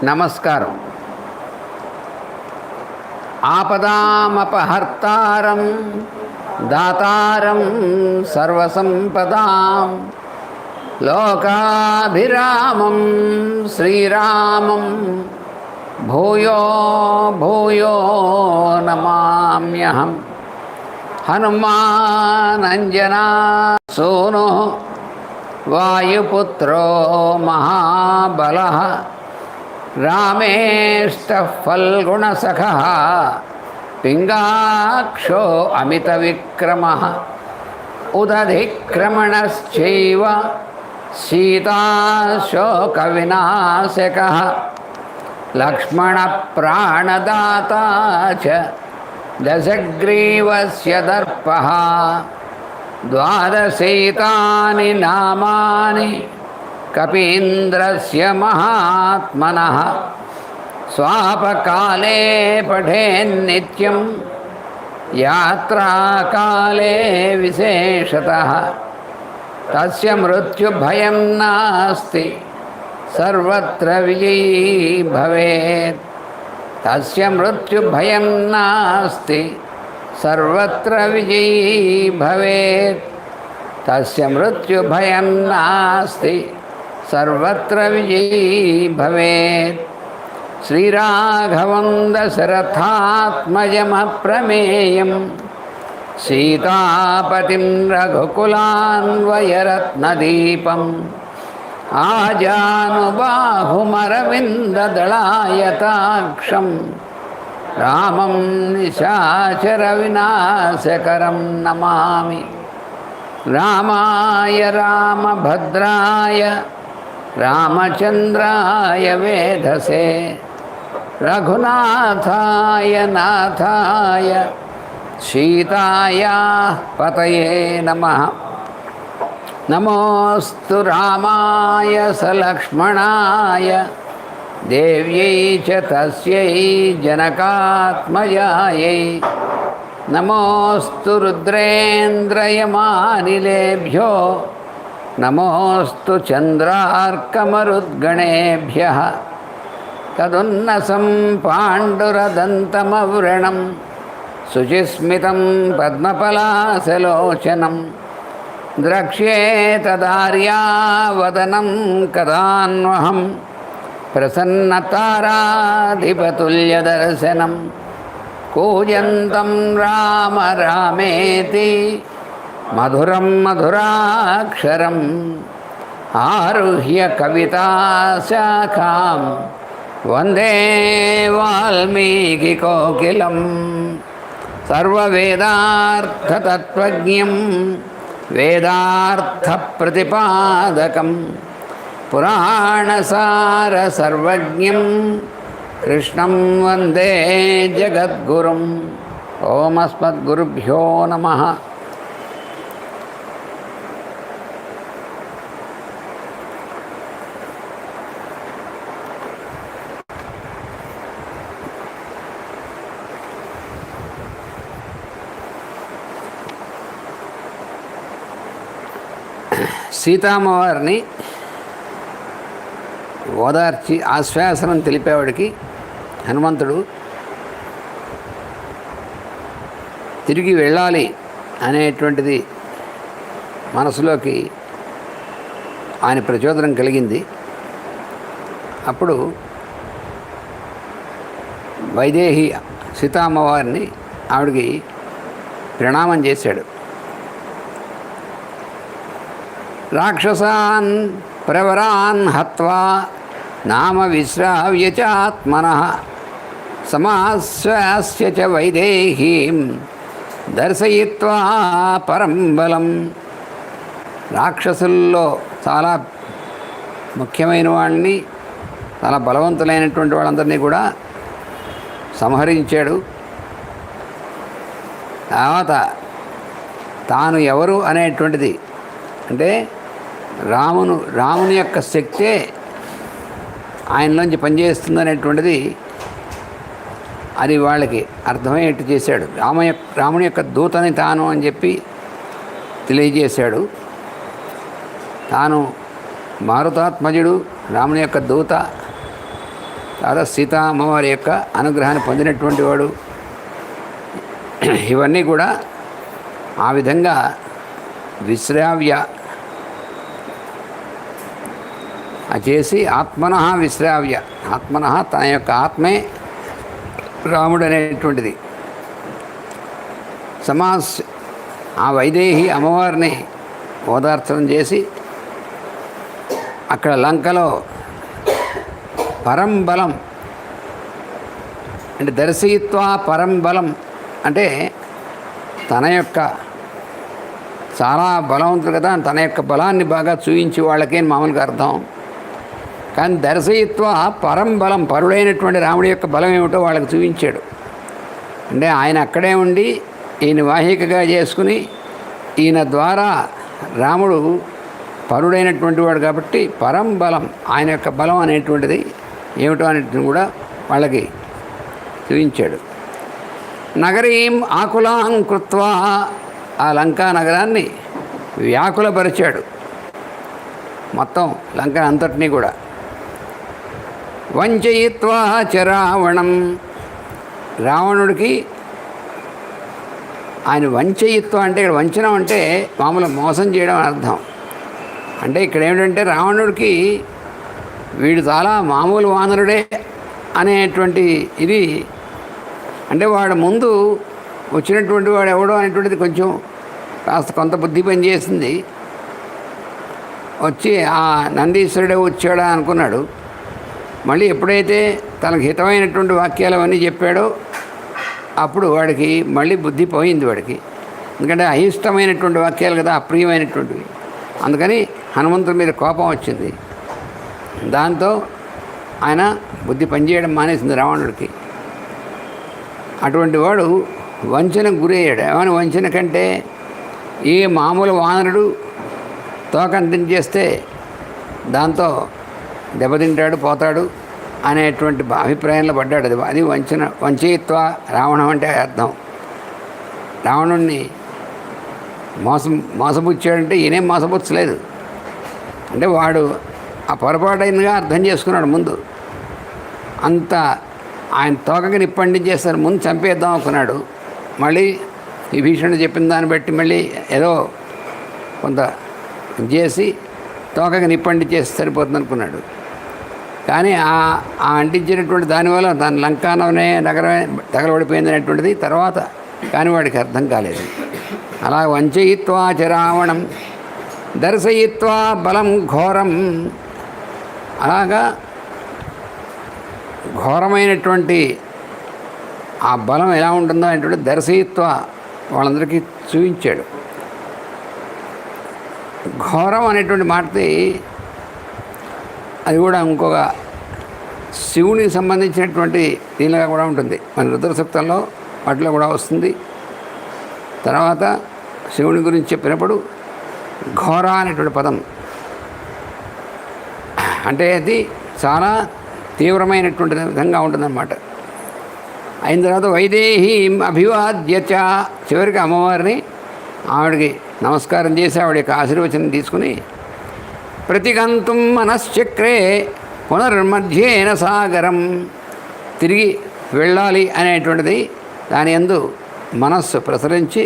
నమస్కారం. ఆపదామపహర్తారం దాతారం సర్వసంపదాం లోకాభిరామం శ్రీరామం భూయో భూయో నమామ్యహం. హనుమానంజనా సూను వాయుపుత్రో మహాబలః రామేష్టః ఫల్గుణసఖः పింగాక్షో అమితవిక్రమः ఉదధిక్రమణశ్చైవ సీతాశోకవినాశకः లక్ష్మణప్రాణదాతా చ దశగ్రీవస్య దర్పः ద్వాదశైతాని నామాని కపీంద్రస్య మహాత్మనః స్వాపకాలే పఠేన్నిత్యం యాత్రాకాలే విశేషతః తస్య మృత్యుభయం నాస్తి సర్వత్ర విజయీ భవేత్. తస్య మృత్యుభయం నాస్తి సర్వత్ర విజయీ భవేత్. తస్య మృత్యుభయం నాస్తి సర్వత్ర విజయీ భవేత్. శ్రీరాఘవం దశరథాత్మజమప్రమేయం సీతాపతిం రఘుకులాన్వయరత్నదీపం ఆజానుబాహుమరవిందదళాయతాక్షం రామం నిశాచరవినాశకరం నమామి. రామాయ రామభద్రాయ రామచంద్రాయ వేధసే రఘునాథాయ నాథాయ సీతాయా పతయే నమః. నమోస్తు రామాయ సలక్ష్మణాయ దేవ్యై చ తస్యై జనకాత్మజాయై. నమోస్తు రుద్రేంద్రయమానిలేభ్యో నమోస్తు చంద్రార్కమరుద్గణేభ్యః. తదున్నసం పాండురదంతమవ్రణం శుచిస్మితం పద్మపలాసలోచనం ద్రక్ష్యేతదార్యావదనం కదాన్వహం ప్రసన్నతారాధిపతుల్యదర్శనం. కూజంతం రామ రామేతి మధురం మధురాక్షరం ఆరుహ్య కవితాశాఖాం వందే వాల్మీకికోకిలం. సర్వవేదార్థతత్వజ్ఞం వేదార్థప్రతిపాదకం పురాణసారసర్వజ్ఞం కృష్ణం వందే జగద్గురుం. ఓం అస్మద్గురుభ్యో నమః. సీతామ్మవారిని ఓదార్చి ఆశ్వాసనం తెలిపేవాడికి హనుమంతుడు తిరిగి వెళ్ళాలి అనేటువంటిది మనసులోకి ఆయన ప్రచోదనం కలిగింది. అప్పుడు వైదేహి సీతామ్మవారిని ఆవిడికి ప్రణామం చేశాడు. రాక్షసాన్ ప్రవరాన్ హత్వా నామ విశ్రావ్య చ ఆత్మనః సమాశ్వాస్య చ వైదేహీం దర్శయిత్వా పరం బలం. రాక్షసుల్లో చాలా ముఖ్యమైన వాళ్ళని, చాలా బలవంతులైనటువంటి వాళ్ళందరినీ కూడా సంహరించాడు. తర్వాత తాను ఎవరు అనేటువంటిది, అంటే రాముని యొక్క శక్తే ఆయనలోంచి పనిచేస్తుందనేటువంటిది అది వాళ్ళకి అర్థమయ్యేట్టు చేశాడు. రాముని యొక్క దూతని తాను అని చెప్పి తెలియజేశాడు. తాను మారుతాత్మజుడు, రాముని యొక్క దూత, తర్వాత సీతా అమ్మవారి యొక్క అనుగ్రహాన్ని పొందినటువంటి వాడు. ఇవన్నీ కూడా ఆ విధంగా విశ్రావ్య చేసి ఆత్మనః విశ్రావ్య, ఆత్మనః తన యొక్క ఆత్మే రాముడు అనేటువంటిది ఆ వైదేహి అమ్మవారిని ఓదార్చనం చేసి అక్కడ లంకలో పరంబలం అంటే దర్శయిత్వా పరంబలం అంటే తన యొక్క చాలా బలవంతుడు కదా, తన యొక్క బలాన్ని బాగా చూపించి వాళ్ళకే మామూలుగా అర్థం. కానీ దర్శయిత్వ పరంబలం, పరుడైనటువంటి రాముడి యొక్క బలం ఏమిటో వాళ్ళకి చూపించాడు. అంటే ఆయన అక్కడే ఉండి ఈయన వాహికగా చేసుకుని ఈయన ద్వారా రాముడు పరుడైనటువంటి వాడు కాబట్టి పరంబలం, ఆయన యొక్క బలం అనేటువంటిది ఏమిటో అనేటిది కూడా వాళ్ళకి చూపించాడు. నగరీం ఆకులాం కృత్వా, ఆ లంకా నగరాన్ని వ్యాకులపరిచాడు, మొత్తం లంక అంతటినీ కూడా. వంచయిత్వా చ రావణం, రావణుడికి ఆయన వంచయిత్వం అంటే ఇక్కడ వంచనం అంటే మామూలు మోసం చేయడం అని అర్థం. అంటే ఇక్కడ ఏమిటంటే రావణుడికి వీడు చాలా మామూలు వానరుడే అనేటువంటి ఇది, అంటే వాడు ముందు వచ్చినటువంటి వాడు ఎవడో అనేటువంటిది కొంచెం కాస్త కొంత బుద్ధి పని చేసింది. వచ్చి ఆ నందీశ్వరుడే వచ్చాడా అనుకున్నాడు. మళ్ళీ ఎప్పుడైతే తనకు హితమైనటువంటి వాక్యాలు అవన్నీ చెప్పాడో అప్పుడు వాడికి మళ్ళీ బుద్ధి పోయింది వాడికి. ఎందుకంటే అయిష్టమైనటువంటి వాక్యాలు కదా, అప్రియమైనటువంటివి. అందుకని హనుమంతుడి మీద కోపం వచ్చింది. దాంతో ఆయన బుద్ధి పనిచేయడం మానేసింది రావణుడికి. అటువంటి వాడు వంచనకు గురయ్యాడు. ఏమైనా వంచన కంటే ఏ మామూలు వానరుడు తోకంటించేస్తే దాంతో దెబ్బతింటాడు, పోతాడు అనేటువంటి అభిప్రాయంలో పడ్డాడు. అది వంచన, వంచయిత్వ రావణం అంటే అర్థం. రావణుణ్ణి మోసపుచ్చాడంటే ఈయనేం మోసపుచ్చలేదు. అంటే వాడు ఆ పొరపాటైనగా అర్థం చేసుకున్నాడు ముందు. అంత ఆయన తోకకి నిప్పండించేస్తారు, ముందు చంపేద్దాం అనుకున్నాడు. మళ్ళీ విభీషణుడు చెప్పిన దాన్ని బట్టి మళ్ళీ ఏదో కొంత చేసి తోకకి నిప్పండించేసి సరిపోతుంది అనుకున్నాడు. కానీ ఆ అంటించినటువంటి దానివల్ల దాని లంకాననే నగరమే తగలబడిపోయింది అనేటువంటిది తర్వాత కానీ వాడికి అర్థం కాలేదు. అలా వంచయిత్వా చ రావణం దర్శయిత్వా బలం ఘోరం, అలాగా ఘోరమైనటువంటి ఆ బలం ఎలా ఉంటుందో అనేటువంటి దర్శయిత్వ వాళ్ళందరికీ చూపించాడు. ఘోరం అనేటువంటి మాటది అది కూడా ఇంకొక శివునికి సంబంధించినటువంటి దీనిగా కూడా ఉంటుంది. మన రుద్రసూక్తంలో వాటిలో కూడా వస్తుంది. తర్వాత శివుని గురించి చెప్పినప్పుడు ఘోర అనేటువంటి పదం అంటే అది చాలా తీవ్రమైనటువంటి విధంగా ఉంటుందన్నమాట. అయిన తర్వాత వైదేహీ అభివాద్యచ, చివరికి అమ్మవారిని ఆవిడకి నమస్కారం చేసి ఆవిడ యొక్క ఆశీర్వచనం తీసుకుని ప్రతిగంతుం మనశ్చక్రే పునర్మధ్యేన సాగరం, తిరిగి వెళ్ళాలి అనేటువంటిది దాని యందు మనస్సు ప్రసరించి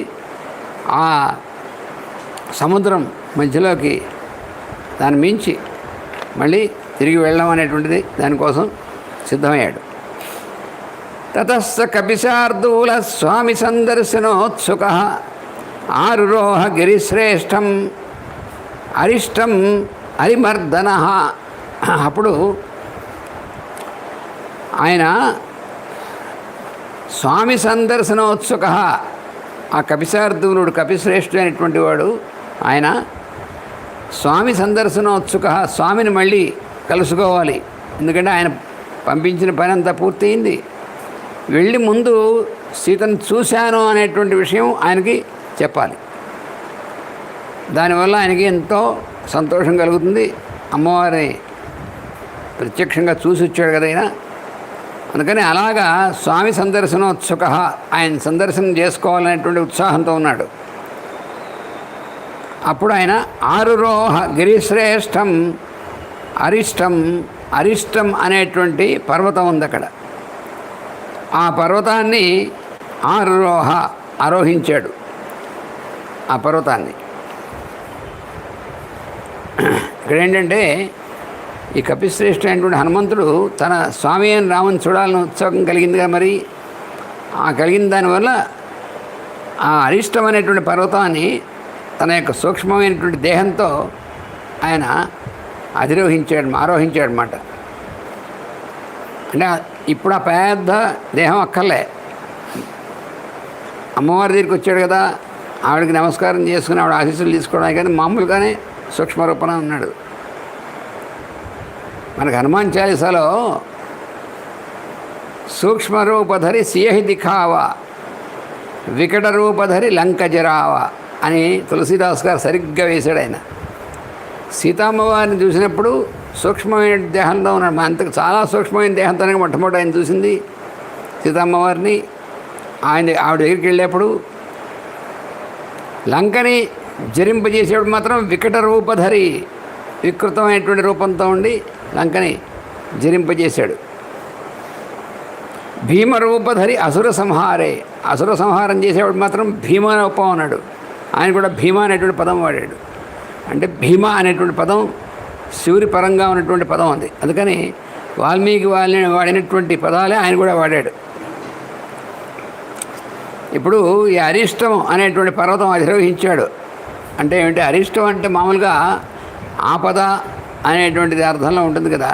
ఆ సముద్రం మధ్యలోకి దాన్ని మించి మళ్ళీ తిరిగి వెళ్ళడం అనేటువంటిది దానికోసం సిద్ధమయ్యాడు. తతస్స కపిశార్దూల స్వామి సందర్శనోత్సుక ఆరురోహ గిరిశ్రేష్టం అరిష్టం అరిమర్దన. అప్పుడు ఆయన స్వామి సందర్శనోత్సుక, ఆ కపిశార్దూలుడు కపిశ్రేష్ఠుడు అనేటువంటి వాడు ఆయన స్వామి సందర్శనోత్సుక, స్వామిని మళ్ళీ కలుసుకోవాలి. ఎందుకంటే ఆయన పంపించిన పని అంతా పూర్తయింది. వెళ్ళి ముందు సీతను చూశాను అనేటువంటి విషయం ఆయనకి చెప్పాలి. దానివల్ల ఆయనకి ఎంతో సంతోషం కలుగుతుంది. అమ్మవారిని ప్రత్యక్షంగా చూసి వచ్చాడు కదా ఆయన. అందుకని అలాగా స్వామి సందర్శనోత్సుక, ఆయన సందర్శనం చేసుకోవాలనేటువంటి ఉత్సాహంతో ఉన్నాడు. అప్పుడు ఆయన ఆరురోహ గిరిశ్రేష్టం అరిష్టం అరిష్టం అనేటువంటి పర్వతం ఉంది అక్కడ. ఆ పర్వతాన్ని ఆరోహించాడు. ఆ పర్వతాన్ని ఇక్కడ ఏంటంటే ఈ కపిశ్రేష్ఠ అయినటువంటి హనుమంతుడు తన స్వామి అయిన రాముని చూడాలని ఉత్సాహం కలిగిందిగా, మరి ఆ కలిగిన దానివల్ల ఆ అరిష్టం అనేటువంటి పర్వతాన్ని తన యొక్క సూక్ష్మమైనటువంటి దేహంతో ఆయన ఆరోహించాడు అన్నమాట. అంటే ఇప్పుడు ఆ పెద్ద దేహం అక్కర్లే, అమ్మవారి దగ్గరికి వచ్చాడు కదా, ఆవిడకి నమస్కారం చేసుకుని ఆవిడ ఆశీస్సులు తీసుకోవడానికి, కానీ మామూలుగానే సూక్ష్మ రూపణ ఉన్నాడు. మనకు హనుమాన్ చాలీసాలో సూక్ష్మ రూపధరి సియహి దిఖావా వికట రూపధరి లంక జరావా అని తులసీదాస్ గారు సరిగ్గా వేశాడు. ఆయన సీతమ్మవారిని చూసినప్పుడు సూక్ష్మమైన దేహంలో ఉన్నాడు. అంతకు చాలా సూక్ష్మమైన దేహంతోనే మొట్టమొదటి ఆయన చూసింది సీతమ్మవారిని. ఆవిడ దగ్గరికి వెళ్ళేప్పుడు లంకని జరింపజేసేప్పుడు మాత్రం వికట రూపధరి, వికృతమైనటువంటి రూపంతో ఉండి లంకని జరింపజేశాడు. భీమరూపధరి అసుర సంహారం చేసేవాడు మాత్రం భీమ రూపం అన్నాడు. ఆయన కూడా భీమ అనేటువంటి పదం వాడాడు. అంటే భీమ అనేటువంటి పదం శివుని పరంగా ఉన్నటువంటి పదం అది. అందుకని వాల్మీకి వాడినటువంటి పదాలే ఆయన కూడా వాడాడు. ఇప్పుడు ఈ అరిష్టం అనేటువంటి పర్వతం అధిరోహించాడు. అంటే ఏమిటి అరిష్టం అంటే మామూలుగా ఆపద అనేటువంటిది అర్థంలో ఉంటుంది కదా.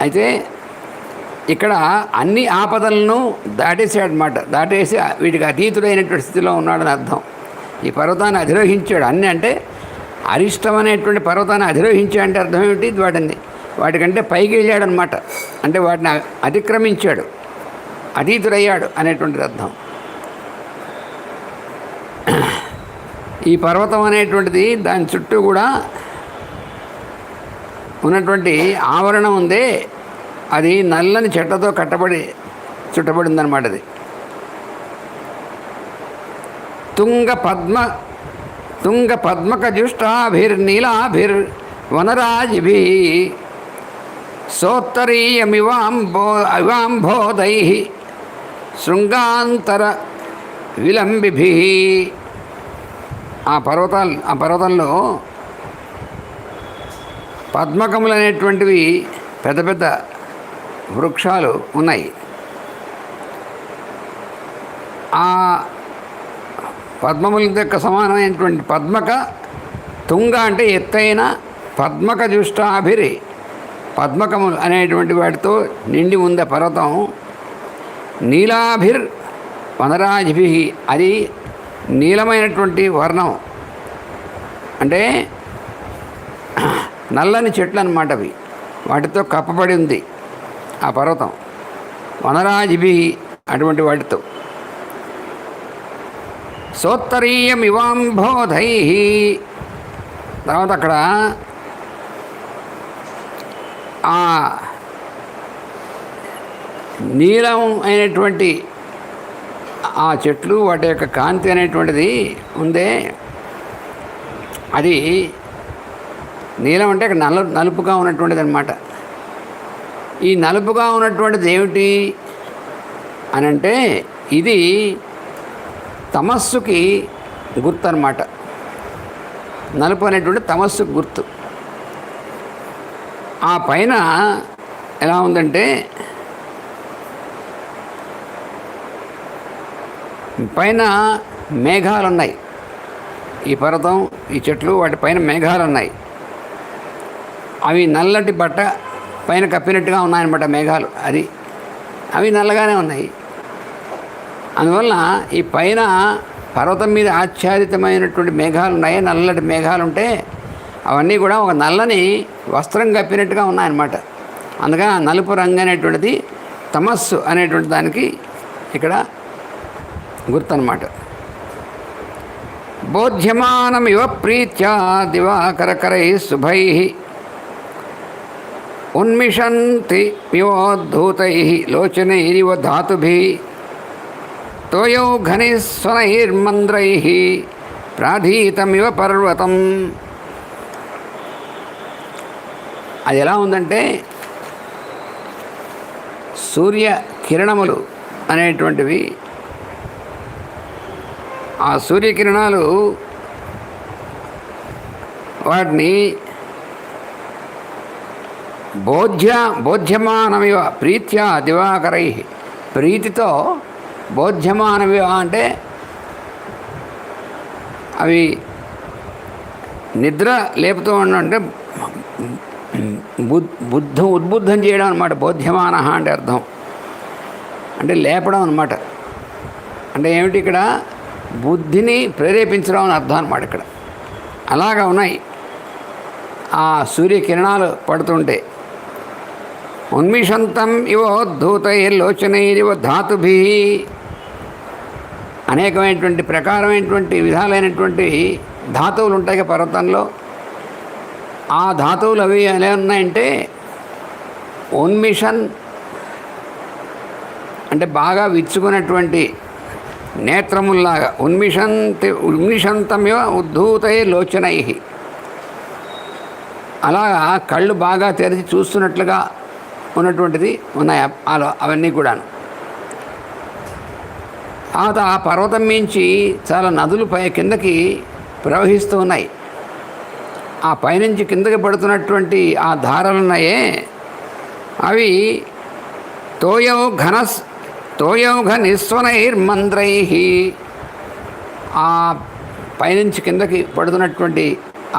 అయితే ఇక్కడ అన్ని ఆపదలను దాటేసాడనమాట. దాటేసి వీటికి అతీతుడైనటువంటి స్థితిలో ఉన్నాడని అర్థం. ఈ పర్వతాన్ని అధిరోహించాడు. అన్నీ అంటే అరిష్టం అనేటువంటి పర్వతాన్ని అధిరోహించాడంటే అర్థం ఏమిటి? వాటికంటే పైకి వెళ్ళాడనమాట. అంటే వాటిని అతిక్రమించాడు, అతీతుడయ్యాడు అనేటువంటిది అర్థం. ఈ పర్వతం అనేటువంటిది దాని చుట్టూ కూడా ఉన్నటువంటి ఆవరణం ఉందే, అది నల్లని చెట్లతో చుట్టబడిందనమాట. అది తుంగ పద్మక జుష్టాభిర్నీలాభిర్వనరాజిభి సోత్తరీయమివాంభోదై శృంగాంతర విలంబిభి. ఆ పర్వతంలో పద్మకములు అనేటువంటివి పెద్ద పెద్ద వృక్షాలు ఉన్నాయి. ఆ పద్మముల యొక్క సమానమైనటువంటి పద్మక తుంగ అంటే ఎత్తైన, పద్మక జుష్టాభిరి పద్మకములు అనేటువంటి వాటితో నిండి ఉంది పర్వతం. నీలాభిర్ వనరాజిభి అది నీలమైనటువంటి వర్ణం, అంటే నల్లని చెట్లు అన్నమాట. అవి వాటితో కప్పబడి ఉంది ఆ పర్వతం. వనరాజిభి అటువంటి వాటితో. సోత్తరీయమివాంభోధై తర్వాత అక్కడ ఆ నీలం అయినటువంటి ఆ చెట్లు, వాటి యొక్క కాంతి అనేటువంటిది ఉందే, అది నీలం అంటే అక్కడ నలుపుగా ఉన్నటువంటిది అన్నమాట. ఈ నలుపుగా ఉన్నటువంటిది ఏమిటి అని అంటే ఇది తమస్సుకి గుర్తు అన్నమాట. నలుపు అనేటువంటి తమస్సుకు గుర్తు. ఆ పైన ఎలా ఉందంటే పైన మేఘాలు ఉన్నాయి. ఈ పర్వతం, ఈ చెట్లు, వాటిపైన మేఘాలు ఉన్నాయి. అవి నల్లటి బట్ట పైన కప్పినట్టుగా ఉన్నాయన్నమాట మేఘాలు. అవి నల్లగానే ఉన్నాయి. అందువల్ల ఈ పైన పర్వతం మీద ఆచ్ఛాదితమైనటువంటి మేఘాలు ఉన్నాయి. నల్లటి మేఘాలు ఉంటే అవన్నీ కూడా ఒక నల్లని వస్త్రం కప్పినట్టుగా ఉన్నాయన్నమాట. అందుకని ఆ నలుపు రంగు అనేటువంటిది తమస్సు అనేటువంటి దానికి ఇక్కడ గుర్తు అన్నమాట. బోధ్యమానమివ ప్రీత్యా దివాకరకరై శుభై ఉన్మిషంతి మివోద్ధూతై లోచనైరివ ధాతుభి తోయౌ ఘనిస్వనైర్మంద్రై ప్రాధీతమివ పర్వతం. అది ఎలా ఉందంటే సూర్య కిరణములు అనేటువంటివి, ఆ సూర్యకిరణాలు వాటిని బోధ్యమానమివ ప్రీత్యా దివాకరై, ప్రీతితో బోధ్యమానమివ అంటే అవి నిద్ర లేపుతూ అంటే ఉద్బుద్ధం చేయడం అనమాట. బోధ్యమాన అంటే అర్థం అంటే లేపడం అనమాట. అంటే ఏమిటి ఇక్కడ బుద్ధిని ప్రేరేపించడం అని అర్థం అనమాట. ఇక్కడ అలాగా ఉన్నాయి ఆ సూర్యకిరణాలు పడుతుంటే. ఉన్మిషంతం ఇవోద్ధూతైర్లోచనైరివ ధాతుభి, అనేకమైనటువంటి ప్రకారమైనటువంటి విధాలైనటువంటి ధాతువులు ఉంటాయి పర్వతంలో. ఆ ధాతువులు అవి ఎలా ఉన్నాయంటే ఉన్మిషన్ అంటే బాగా విచ్చుకున్నటువంటి నేత్రముల్లాగా, ఉన్మిషంతమివ ఉద్ధూతైర్లోచనై, అలాగా కళ్ళు బాగా తెరిచి చూస్తున్నట్లుగా ఉన్నటువంటిది ఉన్నాయి అవన్నీ కూడాను. ఆ పర్వతం మించి చాలా నదులు కిందకి ప్రవహిస్తూ ఉన్నాయి. ఆ పైనుంచి కిందకి పడుతున్నటువంటి ఆ ధారలున్నాయే అవి తోయౌఘ నిస్వనైర్మంద్రై, ఆ పైనుంచి కిందకి పడుతున్నటువంటి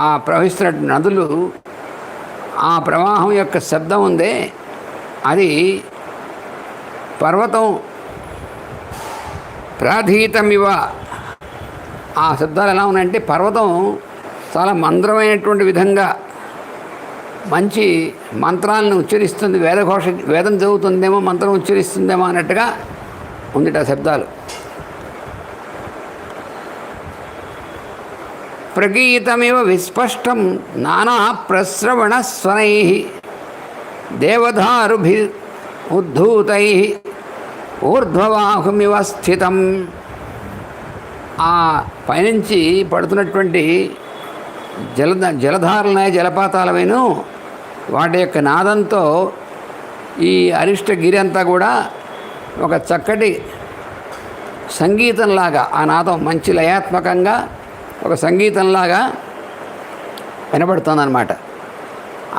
ఆ ప్రవహిస్తున్నటువంటి నదులు, ఆ ప్రవాహం యొక్క శబ్దం ఉందే అది పర్వతం ప్రాధీతమివ. ఆ శబ్దాలు ఎలా ఉన్నాయంటే పర్వతం చాలా మంద్రమైనటువంటి విధంగా మంచి మంత్రాలను ఉచ్చరిస్తుంది. వేదం చదువుతుందేమో, మంత్రం ఉచ్చరిస్తుందేమో అన్నట్టుగా ఉంది ఆ శబ్దాలు. ప్రగీతమివ విస్పష్టం నానా ప్రస్రవణ స్వనై దేవదారుభి ఉద్ధూతై ఊర్ధ్వవాహుమివ స్థితం. ఆ పైనుంచి పడుతున్నటువంటి జలధారలనే జలపాతాలవేను వాటి యొక్క నాదంతో ఈ అరిష్టగిరి అంతా కూడా ఒక చక్కటి సంగీతంలాగా, ఆ నాదం మంచి లయాత్మకంగా ఒక సంగీతంలాగా వినబడుతుందన్నమాట.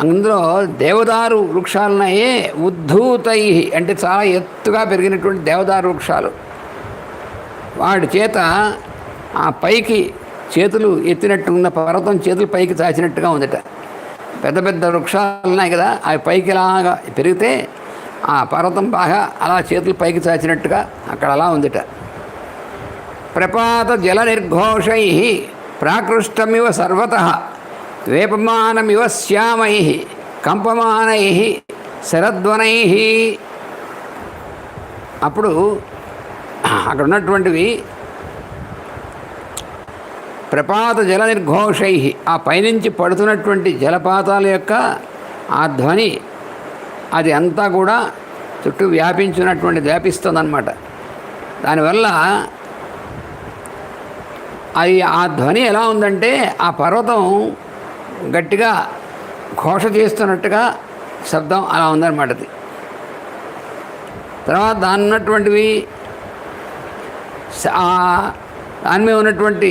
అందులో దేవదారు వృక్షాలున్నాయే ఉద్ధూతై అంటే చాలా ఎత్తుగా పెరిగినటువంటి దేవదారు వృక్షాలు. వాడి చేత ఆ పైకి చేతులు ఎత్తినట్టు ఉన్న పర్వతం చేతులు పైకి చాచినట్టుగా ఉందట. పెద్ద పెద్ద వృక్షాలు ఉన్నాయి కదా, అవి పైకి ఇలాగా పెరిగితే ఆ పర్వతం బాగా అలా చేతులు పైకి చాచినట్టుగా అక్కడ అలా ఉందిట. ప్రపాత జల నిర్ఘోషై ప్రాకృష్టమివ సర్వతః వేపమానమివ శ్యామై కంపమానై శరద్వనై. అప్పుడు అక్కడ ఉన్నటువంటివి ప్రపాత జల నిర్ఘోషై, ఆ పైనుంచి పడుతున్నటువంటి జలపాతాల యొక్క ఆ ధ్వని అది అంతా కూడా చుట్టూ వ్యాపిస్తుందన్నమాట. దానివల్ల అది ఆ ధ్వని ఎలా ఉందంటే ఆ పర్వతం గట్టిగా ఘోష చేస్తున్నట్టుగా శబ్దం అలా ఉందన్నమాట. అది తర్వాత దాని ఉన్నటువంటివి దాని మీద ఉన్నటువంటి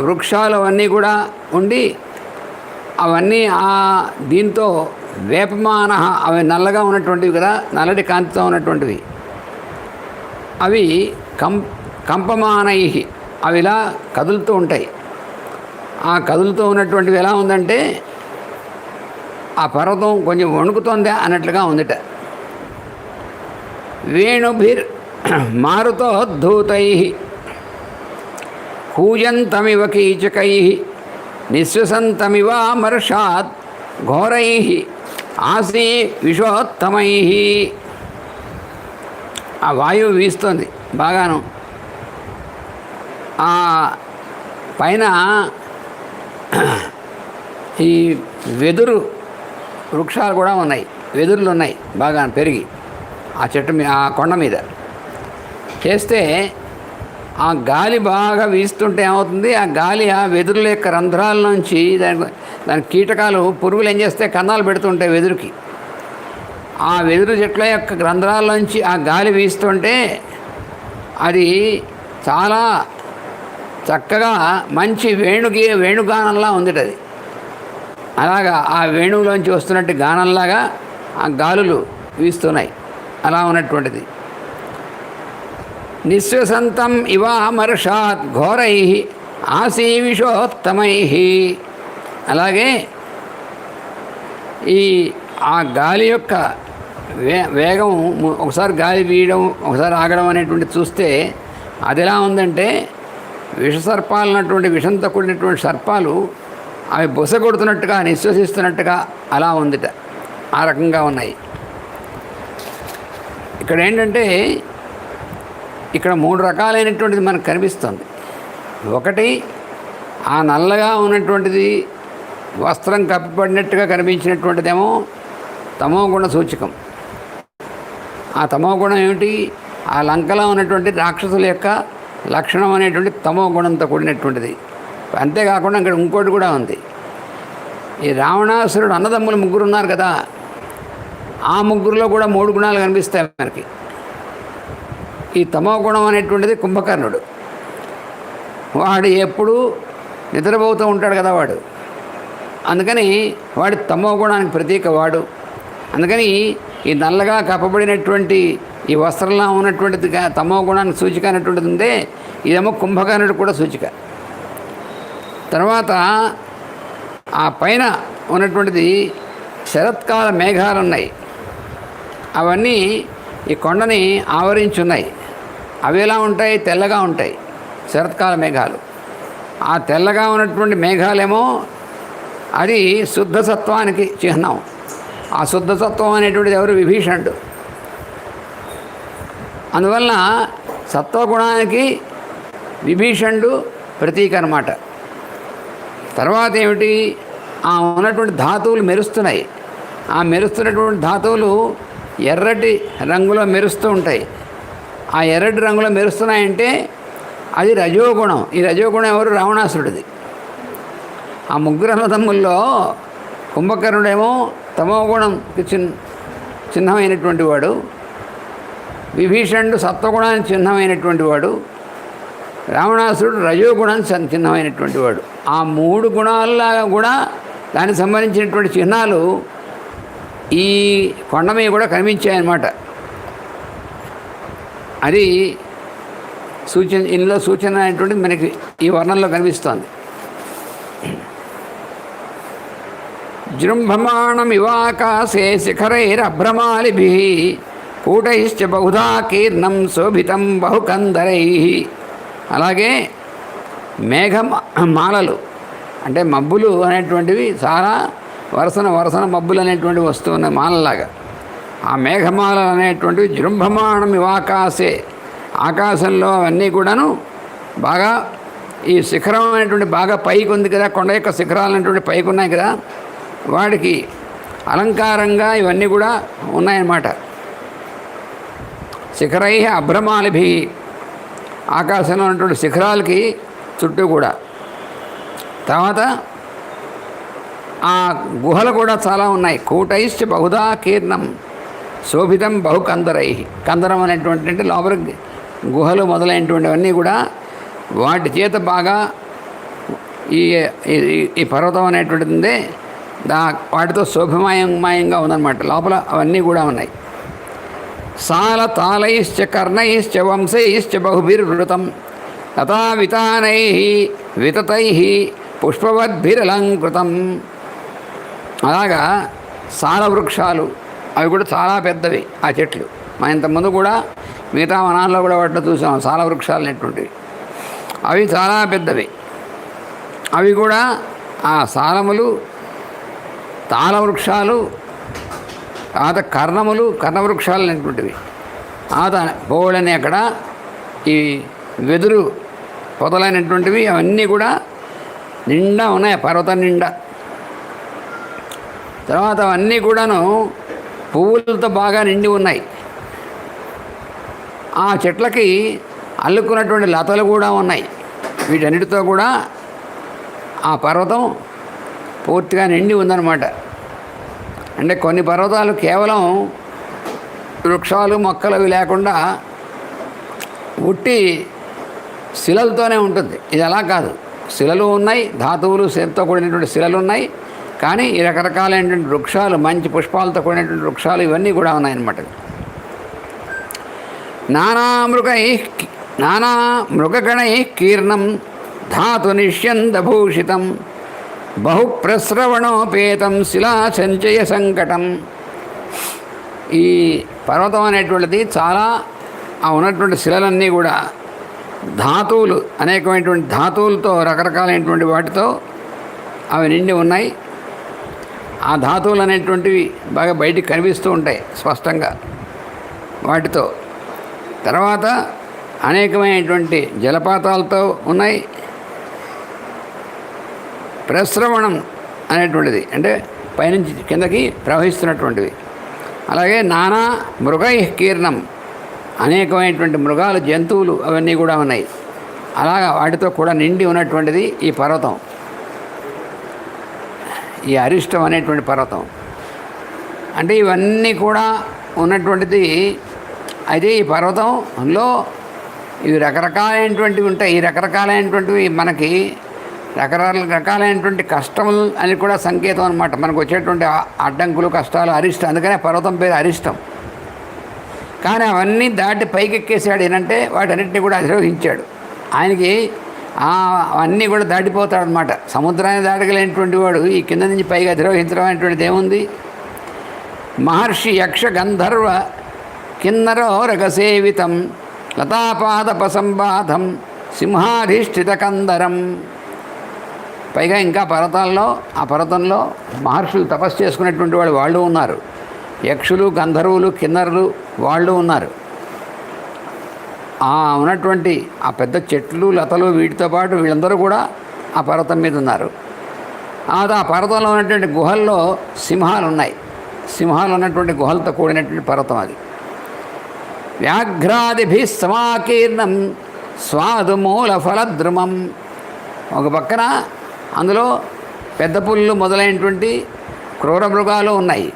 వృక్షాలు అవన్నీ కూడా ఉండి అవన్నీ దీంతో వేపమాన, అవి నల్లగా ఉన్నటువంటివి కదా, నల్లటి కాంతితో ఉన్నటువంటివి, అవి కంపమానై, అవి ఇలా కదులుతూ ఉంటాయి. ఆ కదులుతూ ఉన్నటువంటివి ఎలా ఉందంటే ఆ పర్వతం కొంచెం వణుకుతోందా అన్నట్లుగా ఉందిట. వేణుభిర్ మారుతోద్ధూతై కూజంతమివ కీచకై నిశ్వసంతమివామర్షాత్ ఘోరై ఆసీ విషోత్తమై. ఆ వాయువు వీస్తుంది బాగాను. ఆ పైన ఈ వెదురు వృక్షాలు కూడా ఉన్నాయి, వెదురులు ఉన్నాయి బాగా పెరిగి ఆ చెట్టు మీద, ఆ కొండ మీద చేస్తే ఆ గాలి బాగా వీస్తుంటే ఏమవుతుంది, ఆ గాలి ఆ వెదురుల యొక్క రంధ్రాల నుంచి దాని కీటకాలు పురుగులు ఏం చేస్తే కన్నాలు పెడుతుంటాయి వెదురుకి. ఆ వెదురు చెట్ల యొక్క రంధ్రాల్లోంచి ఆ గాలి వీస్తుంటే అది చాలా చక్కగా మంచి వేణుగానంలా ఉంది అది. అలాగా ఆ వేణువులోంచి వస్తున్నట్టు గానంలాగా ఆ గాలులు వీస్తున్నాయి. అలా ఉన్నటువంటిది. నిశ్వసంతం ఇవామర్షాత్ ఘోరై ఆశీవిషోత్తమై. అలాగే ఆ గాలి యొక్క వేగం, ఒకసారి గాలి వీయడం ఒకసారి ఆగడం అనేటువంటి చూస్తే అది ఎలా ఉందంటే, విషసర్పాలు అన్నటువంటి విషంతో కూడినటువంటి సర్పాలు అవి బుస కొడుతున్నట్టుగా నిశ్వసిస్తున్నట్టుగా అలా ఉందిట. ఆ రకంగా ఉన్నాయి. ఇక్కడ ఏంటంటే, ఇక్కడ 3 రకాలైనటువంటిది మనకు కనిపిస్తుంది. ఒకటి, ఆ నల్లగా ఉన్నటువంటిది వస్త్రం కప్పిపడినట్టుగా కనిపించినటువంటిదేమో తమోగుణ సూచకం. ఆ తమోగుణం ఏమిటి? ఆ లంకలో ఉన్నటువంటి రాక్షసుల యొక్క లక్షణం అనేటువంటి తమోగుణంతో కూడినటువంటిది. అంతేకాకుండా ఇక్కడ ఇంకోటి కూడా ఉంది. ఈ రావణాసురుడు అన్నదమ్ములు 3 ఉన్నారు కదా, ఆ 3లో కూడా 3 గుణాలు కనిపిస్తాయి మనకి. ఈ తమోగుణం అనేటువంటిది కుంభకర్ణుడు. వాడు ఎప్పుడూ నిద్రపోతూ ఉంటాడు కదా వాడు. అందుకని వాడి తమోగుణానికి ప్రతీక వాడు. అందుకని ఈ నల్లగా కప్పబడినటువంటి ఈ వస్త్రంలో ఉన్నటువంటిది తమోగుణానికి సూచిక అనేటువంటిది ఉందే, ఇదేమో కుంభకర్ణుడు కూడా సూచిక. తర్వాత ఆ పైన ఉన్నటువంటిది శరత్కాల మేఘాలు ఉన్నాయి. అవన్నీ ఈ కొండని ఆవరించున్నాయి. అవి ఎలా ఉంటాయి? తెల్లగా ఉంటాయి శరత్కాల మేఘాలు. ఆ తెల్లగా ఉన్నటువంటి మేఘాలేమో అది శుద్ధసత్వానికి చిహ్నం. ఆ శుద్ధసత్వం అనేటువంటిది ఎవరు? విభీషణుడు. అందువలన సత్వగుణానికి విభీషణుడు ప్రతీక అన్నమాట. తర్వాత ఏమిటి? ఆ ఉన్నటువంటి ధాతువులు మెరుస్తున్నాయి. ఆ మెరుస్తున్నటువంటి ధాతువులు ఎర్రటి రంగులో మెరుస్తూ ఉంటాయి. ఆ ఎర్రటి రంగులో మెరుస్తున్నాయంటే అది రజోగుణం. ఈ రజోగుణం ఎవరు? రావణాసురుడిది. ఆ 3 అన్నదమ్ముల్లో కుంభకర్ణుడేమో తమోగుణంకి చిహ్నమైనటువంటి వాడు, విభీషణుడు సత్వగుణానికి చిహ్నమైనటువంటి వాడు, రావణాసురుడు రజోగుణానికి చిహ్నమైనటువంటి వాడు. ఆ 3 గుణాలలాగా కూడా దానికి సంబంధించినటువంటి చిహ్నాలు ఈ కొండ మీద కూడా కనిపించాయన్నమాట. అది ఇందులో సూచన అనేటువంటిది మనకి ఈ వర్ణంలో కనిపిస్తోంది. జృంభమాణమివాకాశే శిఖరైరభ్రమాలిభిః కూటైశ్చ బహుధా కీర్ణం శోభితం బహుకందరై. అలాగే మేఘమాలలు అంటే మబ్బులు అనేటువంటివి చాలా వరుసన మబ్బులు అనేటువంటివి వస్తున్న మాలలాగా. ఆ మేఘమాలలు అనేటువంటివి జృంభమాణం ఇవాకాశే, ఆకాశంలో అవన్నీ కూడాను బాగా ఈ శిఖరం అనేటువంటి బాగా పైకి ఉంది కదా, కొండ యొక్క శిఖరాలు అనేటువంటి పైకి ఉన్నాయి కదా, వాడికి అలంకారంగా ఇవన్నీ కూడా ఉన్నాయన్నమాట. శిఖరై అభ్రమాలిభి, ఆకాశంలో ఉన్నటువంటి శిఖరాలకి చుట్టూ కూడా. తర్వాత ఆ గుహలు కూడా చాలా ఉన్నాయి. కూటైశ్చ బహుధా కీర్ణం శోభితం బహుకందరై. కందరం అనేటువంటి అంటే లోపల గుహలు మొదలైనటువంటివన్నీ కూడా వాటి చేత బాగా ఈ పర్వతం అనేటువంటిది ఉందే వాటితో శోభమాయంగా ఉందన్నమాట. లోపల అవన్నీ కూడా ఉన్నాయి. సాల తాళైశ్చ కర్ణైశ్చ వంశైశ్చ బహుభిర్వృతం లతావితానై వితతై పుష్పవద్భిరలంకృతం. అలాగా సాల వృక్షాలు అవి కూడా చాలా పెద్దవి. ఆ చెట్లు మా ఇంతకుముందు కూడా మిగతా వనాల్లో కూడా వాటిలో చూసాం సాల వృక్షాలు అనేటువంటివి. అవి చాలా పెద్దవి. అవి కూడా ఆ సాలములు, తాళ వృక్షాలు, తర్వాత కర్ణవృక్షాలు అనేటువంటివి. తర్వాత బోళ్ళని అక్కడ ఈ వెదురు పొదలైనటువంటివి అవన్నీ కూడా నిండా ఉన్నాయి పర్వతం నిండా. తర్వాత అవన్నీ కూడాను పువ్వులతో బాగా నిండి ఉన్నాయి. ఆ చెట్లకి అల్లుకున్నటువంటి లతలు కూడా ఉన్నాయి. వీటన్నిటితో కూడా ఆ పర్వతం పూర్తిగా నిండి ఉందన్నమాట. అంటే కొన్ని పర్వతాలు కేవలం వృక్షాలు మొక్కలు అవి లేకుండా ఉట్టి శిలలతోనే ఉంటుంది. ఇది అలా కాదు, శిలలు ఉన్నాయి, ధాతువులు శిలతో కూడినటువంటి శిలలు ఉన్నాయి, కానీ ఈ రకరకాలైనటువంటి వృక్షాలు, మంచి పుష్పాలతో కూడినటువంటి వృక్షాలు ఇవన్నీ కూడా ఉన్నాయన్నమాట. నానా మృగగణై కీర్ణం ధాతు నిష్యందభూషితం బహుప్రస్రవణోపేతం శిలా సంచయ సంకటం. ఈ పర్వతం అనేటువంటిది చాలా ఆ ఉన్నటువంటి శిలలన్నీ కూడా ధాతువులు, అనేకమైనటువంటి ధాతువులతో, రకరకాలైనటువంటి వాటితో అవి నిండి ఉన్నాయి. ఆ ధాతువులు అనేటువంటివి బాగా బయటికి కనిపిస్తూ ఉంటాయి స్పష్టంగా వాటితో. తర్వాత అనేకమైనటువంటి జలపాతాలతో ఉన్నాయి. ప్రస్రవణం అనేటువంటిది అంటే పైనుంచి కిందకి ప్రవహిస్తున్నటువంటివి. అలాగే నానా మృగై కీర్ణం, అనేకమైనటువంటి మృగాలు, జంతువులు అవన్నీ కూడా ఉన్నాయి. అలాగా వాటితో కూడా నిండి ఉన్నటువంటిది ఈ పర్వతం, ఈ అరిష్టం అనేటువంటి పర్వతం. అంటే ఇవన్నీ కూడా ఉన్నటువంటిది. అయితే ఈ పర్వతంలో ఇవి రకరకాలైనటువంటివి ఉంటాయి. ఈ రకరకాలైనటువంటివి మనకి రకరకాలైనటువంటి కష్టములు అని కూడా సంకేతం అనమాట. మనకు వచ్చేటువంటి అడ్డంకులు, కష్టాలు, అరిష్టం. అందుకనే పర్వతం పేరు అరిష్టం. కానీ అవన్నీ దాటి పైకెక్కేసాడు. ఏంటంటే వాటన్నిటిని కూడా అధిరోహించాడు. ఆయనకి అవన్నీ కూడా దాటిపోతాడు అనమాట. సముద్రాన్ని దాటగలేనటువంటి వాడు ఈ కింద నుంచి పైగా అధిరోహించడం అనేటువంటిది ఏముంది? మహర్షి యక్ష గంధర్వ కిన్నరో రగసేవితం లతాపాదపసంబాధం సింహాధిష్ఠిత కందరం. పైగా ఇంకా ఆ పర్వతంలో మహర్షులు తపస్సు చేసుకునేటువంటి వాళ్ళు ఉన్నారు. యక్షులు, గంధర్వులు, కిన్నరులు వాళ్ళు ఉన్నారు. ఉన్నటువంటి ఆ పెద్ద చెట్లు, లతలు, వీటితో పాటు వీళ్ళందరూ కూడా ఆ పర్వతం మీద ఉన్నారు. ఆ పర్వతంలో ఉన్నటువంటి గుహల్లో సింహాలు ఉన్నాయి. సింహాలు ఉన్నటువంటి గుహలతో కూడినటువంటి పర్వతం అది. వ్యాఘ్రాదిభి సమాకీర్ణం స్వాదుమూల ఫలద్రుమం. ఒక పక్కన అందులో పెద్ద పుల్లు మొదలైనటువంటి క్రూర మృగాలు ఉన్నాయి.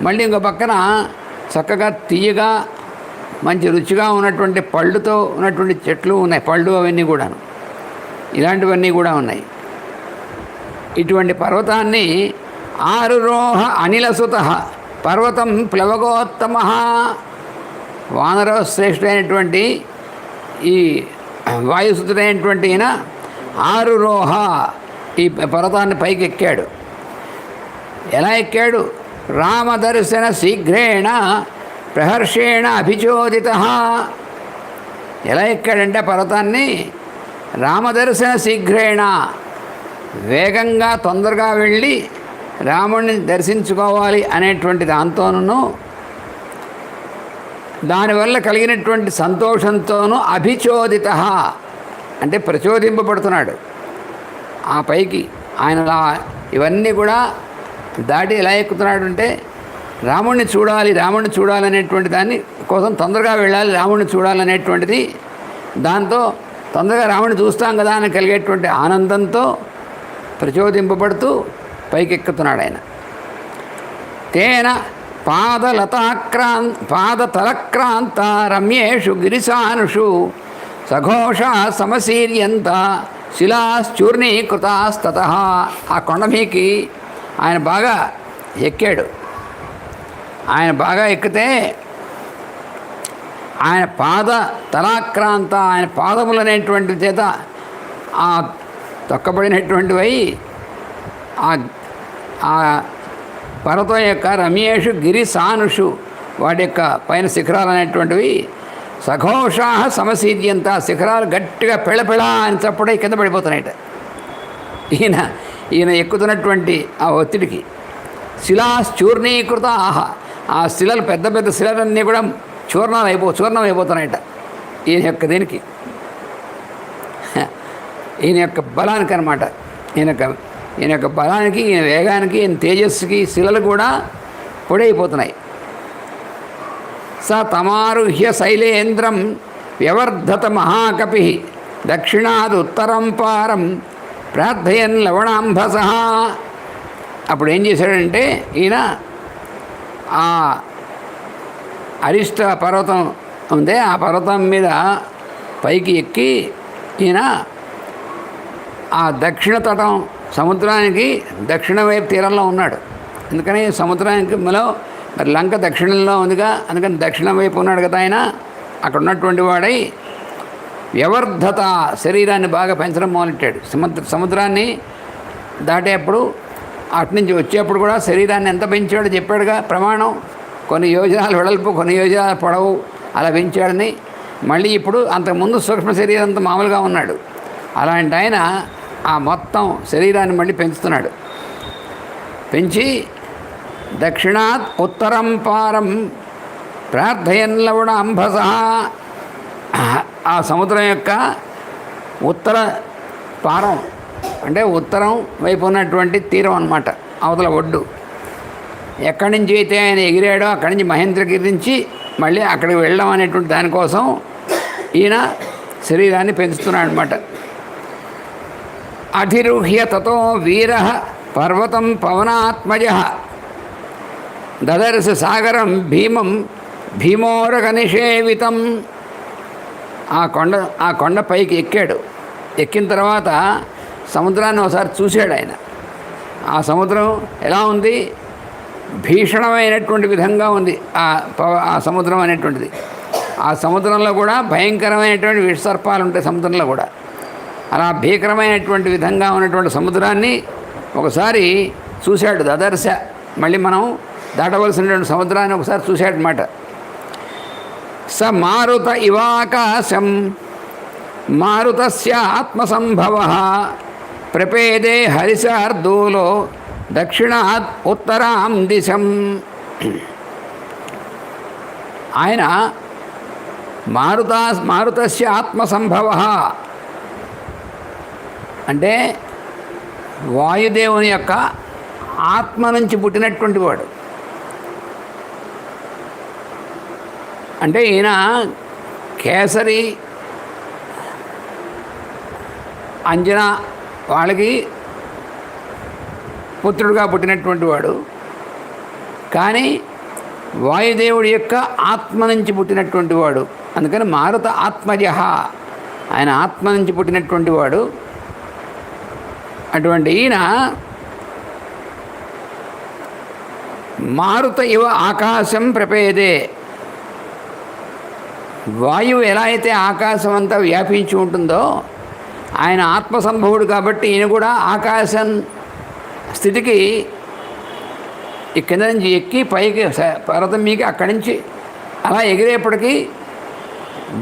మళ్ళీ ఇంకో పక్కన చక్కగా తీయగా మంచి రుచిగా ఉన్నటువంటి పళ్ళుతో ఉన్నటువంటి చెట్లు ఉన్నాయి. పళ్ళు అవన్నీ కూడాను, ఇలాంటివన్నీ కూడా ఉన్నాయి. ఇటువంటి పర్వతాన్ని ఆరురోహ అనిలసుత పర్వతం ప్లవగోత్తమ. వానర శ్రేష్ఠుడైనటువంటి ఈ వాయుసుతుడైనటువంటి ఈయన ఆరురోహ ఈ పర్వతాన్ని పైకి ఎక్కాడు. ఎలా ఎక్కాడు? రామదర్శన శీఘ్రేణ ప్రహర్షేణ అభిచోదిత. ఎలా ఎక్కాడంటే పర్వతాన్ని రామదర్శన శీఘ్రేణ, వేగంగా తొందరగా వెళ్ళి రాముడిని దర్శించుకోవాలి అనేటువంటి దాంతోనూ, దానివల్ల కలిగినటువంటి సంతోషంతోనూ అభిచోదిత అంటే ప్రచోదింపబడుతున్నాడు. ఆ పైకి ఆయన ఇవన్నీ కూడా దాటి ఎలా ఎక్కుతున్నాడు అంటే రాముడిని చూడాలనేటువంటి దాన్ని కోసం తొందరగా వెళ్ళాలి, రాముడిని చూడాలనేటువంటిది, దాంతో తొందరగా రాముడిని చూస్తాం కదా అని కలిగేటువంటి ఆనందంతో ప్రచోదింపబడుతూ పైకెక్కుతున్నాడు ఆయన. తేన పాదతలక్రాంత రమ్యేషు గిరిసానుషు సఘోష సమశీర్యంత శిలాశ్చూర్ణీకృతాస్తత. ఆ కొండ మీకి ఆయన బాగా ఎక్కాడు. ఆయన బాగా ఎక్కితే ఆయన తలాక్రాంత, ఆయన పాదములు అనేటువంటి చేత ఆ తొక్కబడినటువంటివై ఆ పర్వతం యొక్క రమ్యేషు గిరి సానుషు, వాటి యొక్క పైన శిఖరాలు అనేటువంటివి సఘోషా సమశీర్యంత, శిఖరాలు గట్టిగా పెళపెళ అని చప్పుడై కింద పడిపోతున్నాయట. ఈయన ఎక్కుతున్నటువంటి ఆ ఒత్తిడికి శిలాశ్చూర్ణీకృత. ఆ శిలలు, పెద్ద పెద్ద శిలలన్నీ కూడా చూర్ణం అయిపోతున్నాయట ఈయన యొక్క దీనికి, ఈయన యొక్క బలానికి అనమాట. ఈయన యొక్క బలానికి, ఈయన వేగానికి, ఈయన తేజస్సుకి శిలలు కూడా పొడైపోతున్నాయి. స తమారుహ్య శైలేంద్రం వ్యవర్ధత మహాకపి దక్షిణాద్ ఉత్తరం పారం ప్రార్థయన్ లవణాంభస. అప్పుడు ఏం చేశాడంటే ఈయన ఆ అరిష్ట పర్వతం ఉందే, ఆ పర్వతం మీద పైకి ఎక్కి ఈయన ఆ దక్షిణ తటం సముద్రానికి దక్షిణ వైపు తీరంలో ఉన్నాడు. ఎందుకని సముద్రానికి మరి లంక దక్షిణంలో ఉందిగా, అందుకని దక్షిణం వైపు ఉన్నాడు కదా ఆయన. అక్కడ ఉన్నటువంటి వాడై వ్యవర్ధత శరీరాన్ని బాగా పెంచడం మొదలెట్టాడు. సముద్రాన్ని దాటేప్పుడు అటునుంచి వచ్చేప్పుడు కూడా శరీరాన్ని ఎంత పెంచాడో చెప్పాడుగా ప్రమాణం. కొన్ని యోజనాలు వెడల్పు, కొన్ని యోజనాలు పొడవు అలా పెంచాడని. మళ్ళీ ఇప్పుడు అంతకుముందు సూక్ష్మ శరీరంతో మామూలుగా ఉన్నాడు. అలాంటి ఆయన ఆ మొత్తం శరీరాన్ని మళ్ళీ పెంచుతున్నాడు. పెంచి దక్షిణాత్ ఉత్తరం పారం ప్రార్థయన్ లవణాంభస. ఆ సముద్రం యొక్క ఉత్తర పారం అంటే ఉత్తరం వైపు ఉన్నటువంటి తీరం అన్నమాట, అవతల ఒడ్డు. ఎక్కడి నుంచి అయితే ఆయన ఎగిరాడో అక్కడి నుంచి మహేంద్రగిరి నుంచి మళ్ళీ అక్కడికి వెళ్ళడం అనేటువంటి దానికోసం ఈయన శరీరాన్ని పెంచుతున్నాడు అన్నమాట. అధిరుహ్య తతో వీర పర్వతం పవనాత్మజ దదర్శ సాగరం భీమం భీమోరగ నిషేవితం. ఆ కొండ పైకి ఎక్కాడు. ఎక్కిన తర్వాత సముద్రాన్ని ఒకసారి చూశాడు ఆయన. ఆ సముద్రం ఎలా ఉంది? భీషణమైనటువంటి విధంగా ఉంది ఆ సముద్రం అనేటువంటిది. ఆ సముద్రంలో కూడా భయంకరమైనటువంటి విషసర్పాలు ఉంటాయి సముద్రంలో కూడా. అలా భీకరమైనటువంటి విధంగా ఉన్నటువంటి సముద్రాన్ని ఒకసారి చూశాడు. దదర్శ మళ్ళీ మనం దాటవలసినటువంటి సముద్రాన్ని ఒకసారి చూశాడనమాట. స మారుత ఇవాకాశం మారుతస్య ఆత్మసంభవ ప్రపేదే హరిశార్దూలో దక్షిణాత్ ఉత్తరాం దిశం. ఆయన మారుతస్య ఆత్మసంభవ అంటే వాయుదేవుని యొక్క ఆత్మ నుంచి పుట్టినటువంటి వాడు. అంటే ఈయన కేసరి అంజన వాళ్ళకి పుత్రుడుగా పుట్టినటువంటి వాడు. కానీ వాయుదేవుడి యొక్క ఆత్మ నుంచి పుట్టినటువంటి వాడు. అందుకని మారుత ఆత్మజ, ఆయన ఆత్మ నుంచి పుట్టినటువంటి వాడు. అటువంటి ఈయన మారుత ఇవ ఆకాశం ప్రపేదే. వాయువు ఎలా అయితే ఆకాశం అంతా వ్యాపించి ఉంటుందో ఆయన ఆత్మసంభవుడు కాబట్టి ఈయన కూడా ఆకాశం స్థితికి ఈ కింద నుంచి ఎక్కి పైకి పర్వతం మీకి అక్కడి నుంచి అలా ఎగిరేపటికి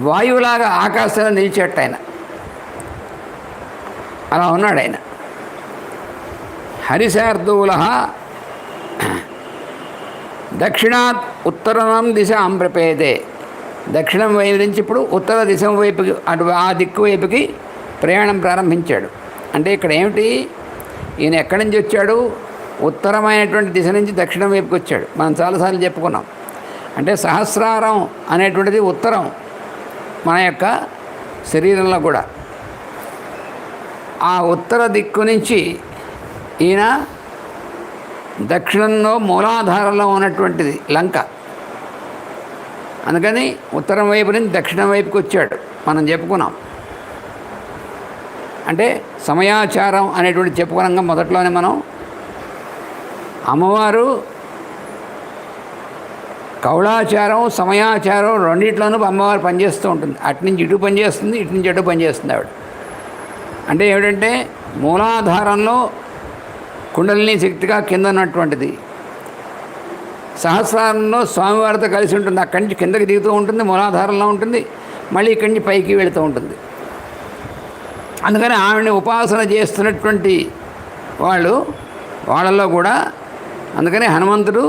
వాయువులాగా ఆకాశంలో నిలిచేట ఆయన. అలా ఉన్నాడు ఆయన. హరిశార్దూల దక్షిణాత్ ఉత్తరం దిశాం ప్రపేదే. దక్షిణం వైపు నుంచి ఇప్పుడు ఉత్తర దిశ వైపుకి అటు ఆ దిక్కు వైపుకి ప్రయాణం ప్రారంభించాడు. అంటే ఇక్కడ ఏమిటి, ఈయన ఎక్కడి నుంచి వచ్చాడు? ఉత్తరమైనటువంటి దిశ నుంచి దక్షిణం వైపుకి వచ్చాడు. మనం చాలాసార్లు చెప్పుకున్నాం. అంటే సహస్రారం అనేటువంటిది ఉత్తరం మన యొక్క శరీరంలో కూడా. ఆ ఉత్తర దిక్కు నుంచి ఈయన దక్షిణంలో మూలాధారంలో ఉన్నటువంటిది లంక. అందుకని ఉత్తరం వైపు నుంచి దక్షిణం వైపుకి వచ్చాడు మనం చెప్పుకున్నాం. అంటే సమయాచారం అనేటువంటి చెప్పుకున్నాక మొదట్లోనే మనం అమ్మవారు కౌళాచారం సమయాచారం రెండిట్లోనూ అమ్మవారు పనిచేస్తూ ఉంటుంది. అటు నుంచి ఇటు పనిచేస్తుంది, ఇటు నుంచి అటు పనిచేస్తుంది ఆవిడ. అంటే ఏమిటంటే మూలాధారంలో కుండలిని శక్తిగా కింద ఉన్నటువంటిది. సహస్రారంలో స్వామివారితో కలిసి ఉంటుంది. అక్కడి నుంచి కిందకి దిగుతూ ఉంటుంది, మూలాధారంలో ఉంటుంది, మళ్ళీ ఇక్కడి నుంచి పైకి వెళుతూ ఉంటుంది. అందుకని ఆవిడని ఉపాసన చేస్తున్నటువంటి వాళ్ళల్లో కూడా అందుకని హనుమంతుడు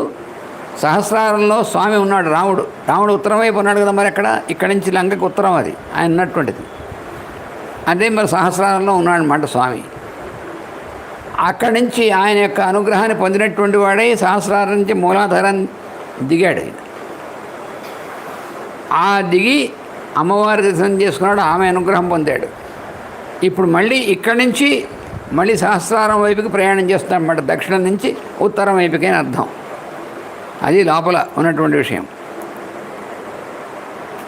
సహస్రారంలో స్వామి ఉన్నాడు. రాముడు ఉత్తరం వైపు ఉన్నాడు కదా, మరి ఇక్కడి నుంచి లంకకు ఉత్తరం అది ఆయన ఉన్నటువంటిది. అదే మరి సహస్రారంలో ఉన్నాడు అన్నమాట స్వామి. అక్కడి నుంచి ఆయన యొక్క అనుగ్రహాన్ని పొందినటువంటి వాడే సహస్రారం నుంచి మూలాధారం దిగాడు. ఆ దిగి అమ్మవారి దర్శనం చేసుకున్నాడు, ఆమె అనుగ్రహం పొందాడు. ఇప్పుడు మళ్ళీ ఇక్కడి నుంచి మళ్ళీ సహస్రారం వైపుకి ప్రయాణం చేస్తామన్నమాట. దక్షిణం నుంచి ఉత్తరం వైపుకే అని అర్థం. అది లోపల ఉన్నటువంటి విషయం.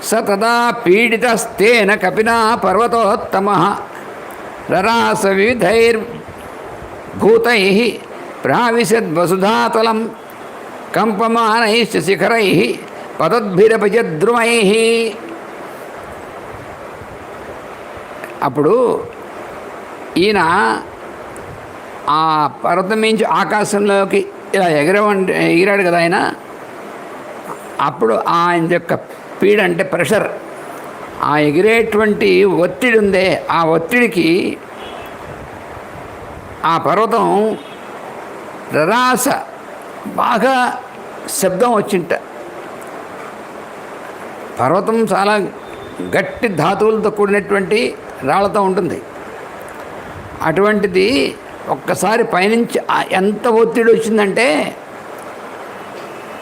స తదా పీడితస్తేన కపినా పర్వతోత్తమ రరాస వివిధైర్భూతై ప్రావిశద్వసుధాతలం కంపమానైశ్చ శిఖరై పతద్భిరపజద్రుమై. అప్పుడు ఈయన ఆ పర్వతం నుంచి ఆకాశంలోకి ఇలా ఎగిరాడు కదా ఆయన. అప్పుడు ఆయన యొక్క స్పీడ్ అంటే ప్రెషర్, ఆ ఎగిరేటువంటి ఒత్తిడి ఉందే, ఆ ఒత్తిడికి ఆ పర్వతం రరాస బాగా శబ్దం వచ్చింట. పర్వతం చాలా గట్టి ధాతువులతో కూడినటువంటి రాళ్లతో ఉంటుంది. అటువంటిది ఒక్కసారి పైనుంచి ఎంత ఒత్తిడి వచ్చిందంటే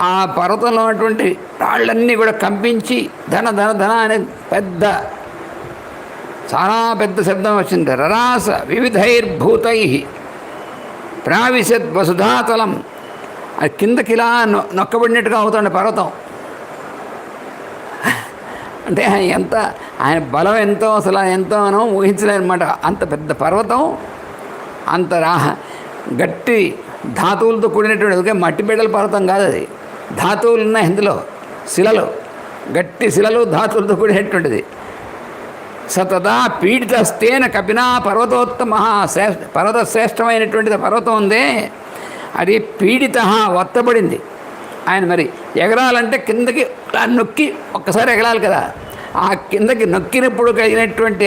ఆ పర్వతంలో ఉన్నటువంటి రాళ్ళన్నీ కూడా కంపించి ధన ధన ధన అనే చాలా పెద్ద శబ్దం వచ్చింది. రరాస వివిధైర్భూతై ప్రావిశత్ వసుధాతలం. అది కిందకి ఇలా నొక్కబడినట్టుగా అవుతుంది పర్వతం. అంటే ఆయన బలం ఎంతో అసలు ఎంతో మనం ఊహించలేనమాట. అంత పెద్ద పర్వతం, అంత గట్టి ధాతువులతో కూడినటువంటి మట్టి బిడ్డల పర్వతం కాదు అది. ధాతువులు ఉన్నాయి ఇందులో, శిలలు, గట్టి శిలలు ధాతువులతో కూడినటువంటిది. సతదా పీడితస్తేన కపినా పర్వతోత్తమ. పర్వత శ్రేష్టమైనటువంటిది పర్వతం ఉందే, అది పీడిత ఒత్తబడింది. ఆయన మరి ఎగరాలంటే కిందకి నొక్కి ఒక్కసారి ఎగరాలి కదా. ఆ కిందకి నొక్కినప్పుడు కలిగినటువంటి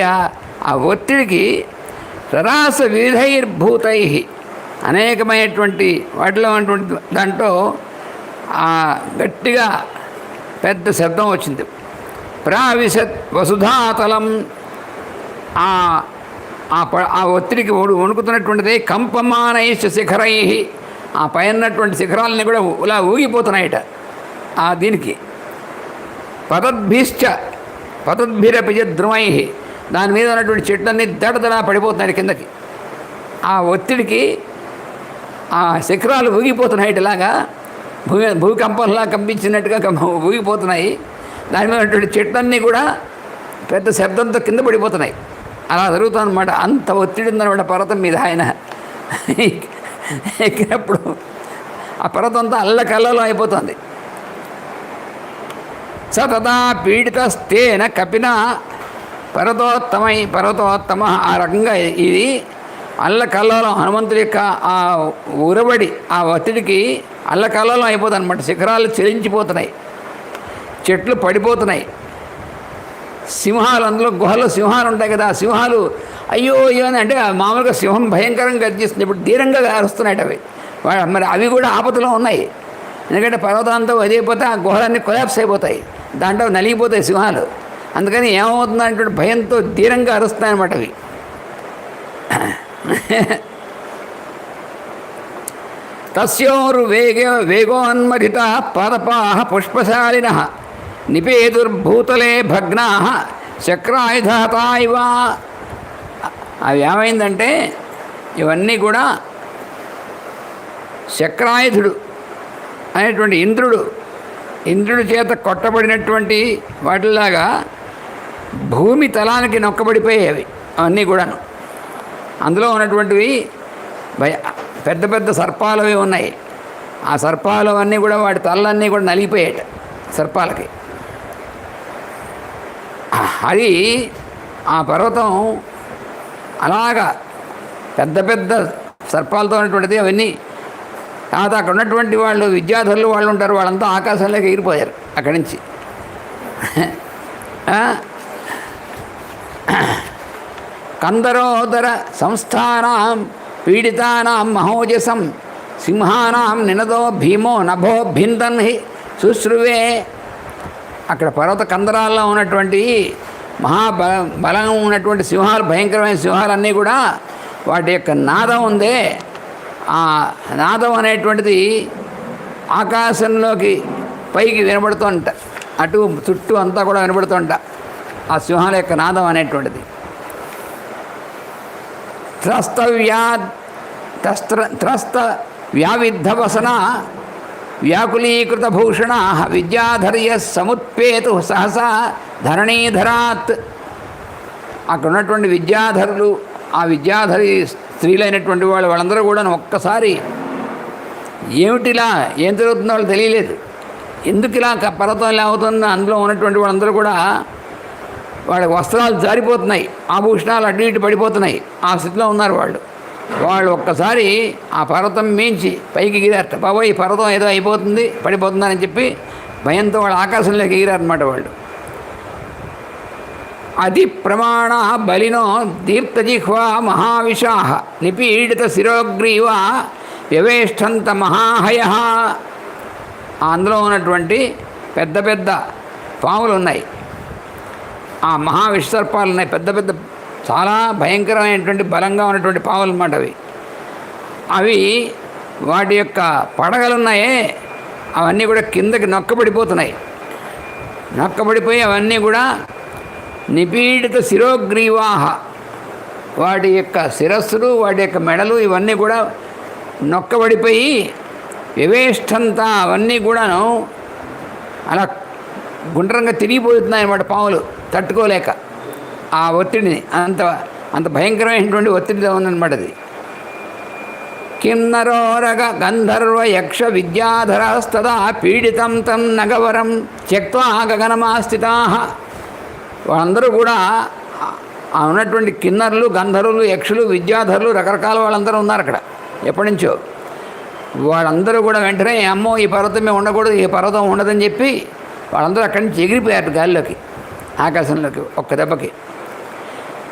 ఆ ఒత్తిడికి రరాస వివిధైర్భూతై అనేకమైనటువంటి వాటిలో ఉన్నటువంటి దాంట్లో గట్టిగా పెద్ద శబ్దం వచ్చింది. ప్రావిశత్ వసుధాతలం. ఆ ఒత్తిడికి వణుకుతున్నటువంటిది కంపమానైశ్చ శిఖరై. ఆ పైనటువంటి శిఖరాలని కూడా ఇలా ఊగిపోతున్నాయట దీనికి. పతద్భిరపిజద్రుమై. దాని మీద ఉన్నటువంటి చెట్లన్నీ దడదడా పడిపోతున్నాయి కిందకి. ఆ ఒత్తిడికి ఆ శిఖరాలు ఊగిపోతున్నాయి. ఇలాగా భూకంపంలా కంపించినట్టుగా ఊగిపోతున్నాయి. దాని మీద ఉన్నటువంటి చెట్లన్నీ కూడా పెద్ద శబ్దంతో కింద పడిపోతున్నాయి. అలా జరుగుతుందన్నమాట. అంత ఒత్తిడి ఉందన్నమాట పర్వతం మీద. ఆయన ఎక్కినప్పుడు ఆ పర్వతం అంతా అల్లకల్లలో అయిపోతుంది. స తదా పీడితస్తేన కపిన పర్వతోత్తమ. ఆ రకంగా ఇది అల్లకల్లోలం, హనుమంతుడి యొక్క ఆ ఉరబడి, ఆ ఒత్తిడికి అల్లకల్లోలం అయిపోతుంది అనమాట. శిఖరాలు చెలించిపోతున్నాయి, చెట్లు పడిపోతున్నాయి. సింహాలు, అందులో గుహలో సింహాలు ఉంటాయి కదా, సింహాలు అయ్యో అయ్యో అని అంటే మామూలుగా సింహం భయంకరంగా గర్జిస్తుంది. ఇప్పుడు ధీరంగా అరుస్తున్నాయి అవి. మరి అవి కూడా ఆపదలో ఉన్నాయి. ఎందుకంటే పర్వతాంతో వదిలిపోతే ఆ గుహలన్నీ కొలాప్స్ అయిపోతాయి, దాంట్లో నలిగిపోతాయి సింహాలు. అందుకని ఏమవుతుందంటే భయంతో ధీరంగా అరుస్తాయి అన్నమాట అవి. తస్యోరు వేగోన్మరిత పాదపాహ పుష్పశాలిన నిపేదుర్భూతలే భగ్నా చక్రాయుధాతా ఇవ. అవి ఏమైందంటే ఇవన్నీ కూడా చక్రాయుధుడు అనేటువంటి ఇంద్రుడి చేత కొట్టబడినటువంటి వాటిలాగా భూమి తలానికి నొక్కబడిపోయేవి అవన్నీ కూడాను. అందులో ఉన్నటువంటివి పెద్ద పెద్ద సర్పాలు అవి ఉన్నాయి. ఆ సర్పాలు అన్నీ కూడా వాటి తలలన్నీ కూడా నలిగిపోయాయి సర్పాలకి. అది ఆ పర్వతం అలాగా పెద్ద పెద్ద సర్పాలతో ఉన్నటువంటిది. అవన్నీ తర్వాత అక్కడ ఉన్నటువంటి వాళ్ళు విద్యాధరులు వాళ్ళు ఉంటారు, వాళ్ళంతా ఆకాశంలోకి ఎగిరిపోయారు అక్కడి నుంచి. కందరోదర సంస్థానాం పీడితానాం మహోజసం సింహానాం నినదో భీమో నభో భిందన్ శుశ్రువే. అక్కడ పర్వత కందరాల్లో ఉన్నటువంటి బలం ఉన్నటువంటి సింహాలు, భయంకరమైన సింహాలన్నీ కూడా వాటి యొక్క నాదం ఉందే, ఆ నాదం అనేటువంటిది ఆకాశంలోకి పైకి వినబడుతుంట, అటు చుట్టూ అంతా కూడా వినబడుతుంట. ఆ సింహాల యొక్క నాదం అనేటువంటిది. త్రస్త వ్యావిద్ధవసన వ్యాకులీకృత భూషణ విద్యాధర్య సముత్పేతు సహసా ధరణీధరాత్. అక్కడ ఉన్నటువంటి విద్యాధరులు, ఆ విద్యాధరి స్త్రీలైనటువంటి వాళ్ళందరూ కూడా ఒక్కసారి ఏమిటిలా ఏం జరుగుతుందో వాళ్ళు తెలియలేదు. ఎందుకు ఇలా పర్వతం ఇలా అవుతుందో అందులో ఉన్నటువంటి వాళ్ళందరూ కూడా వాళ్ళ వస్త్రాలు జారిపోతున్నాయి, ఆభూషణాలు అటు ఇటు పడిపోతున్నాయి. ఆ స్థితిలో ఉన్నారు వాళ్ళు ఒక్కసారి ఆ పర్వతం మించి పైకి ఎగిరారట. బాబోయ్ ఈ పర్వతం ఏదో అయిపోతుంది పడిపోతుందని చెప్పి భయంతో వాళ్ళు ఆకాశంలోకి ఎగిరారన్నమాట. వాళ్ళు అతి ప్రమాణ బలినో దీప్తజిహ్వా మహావిషా నిపీడిత శిరోగ్రీవ వ్యవేష్టంత మహాహయ. అందులో ఉన్నటువంటి పెద్ద పెద్ద పాములు ఉన్నాయి, ఆ మహావిషసర్పాలు ఉన్నాయి, పెద్ద పెద్ద చాలా భయంకరమైనటువంటి బలంగా ఉన్నటువంటి పాములు అన్నమాట అవి. వాటి యొక్క పడగలున్నాయే అవన్నీ కూడా కిందకి నొక్కబడిపోతున్నాయి. నొక్కబడిపోయి అవన్నీ కూడా నిపీడిత శిరోగ్రీవాహ, వాటి యొక్క శిరస్సులు వాటి యొక్క మెడలు ఇవన్నీ కూడా నొక్కబడిపోయి వ్యవేష్టంతా అవన్నీ కూడాను అలా గుండ్రంగా తిరిగిపోతున్నాయి అన్నమాట పాములు తట్టుకోలేక ఆ ఒత్తిడిని. అంత భయంకరమైనటువంటి ఒత్తిడితో ఉందన్నమాట అది. కిన్నరోరగ గంధర్వ యక్ష విద్యాధరాస్తదా పీడితం తం నగవరం త్యక్త్వా గగనమాస్థితా. వాళ్ళందరూ కూడా ఉన్నటువంటి కిన్నరులు, గంధర్వులు, యక్షులు, విద్యాధరులు, రకరకాల వాళ్ళందరూ ఉన్నారు అక్కడ ఎప్పటి నుంచో. వాళ్ళందరూ కూడా వెంటనే అమ్మో ఈ పర్వతమే ఉండకూడదు, ఈ పర్వతం ఉండదని చెప్పి వాళ్ళందరూ అక్కడి నుంచి ఎగిరిపోయారు గాలిలోకి, ఆకాశంలోకి ఒక్క దెబ్బకి.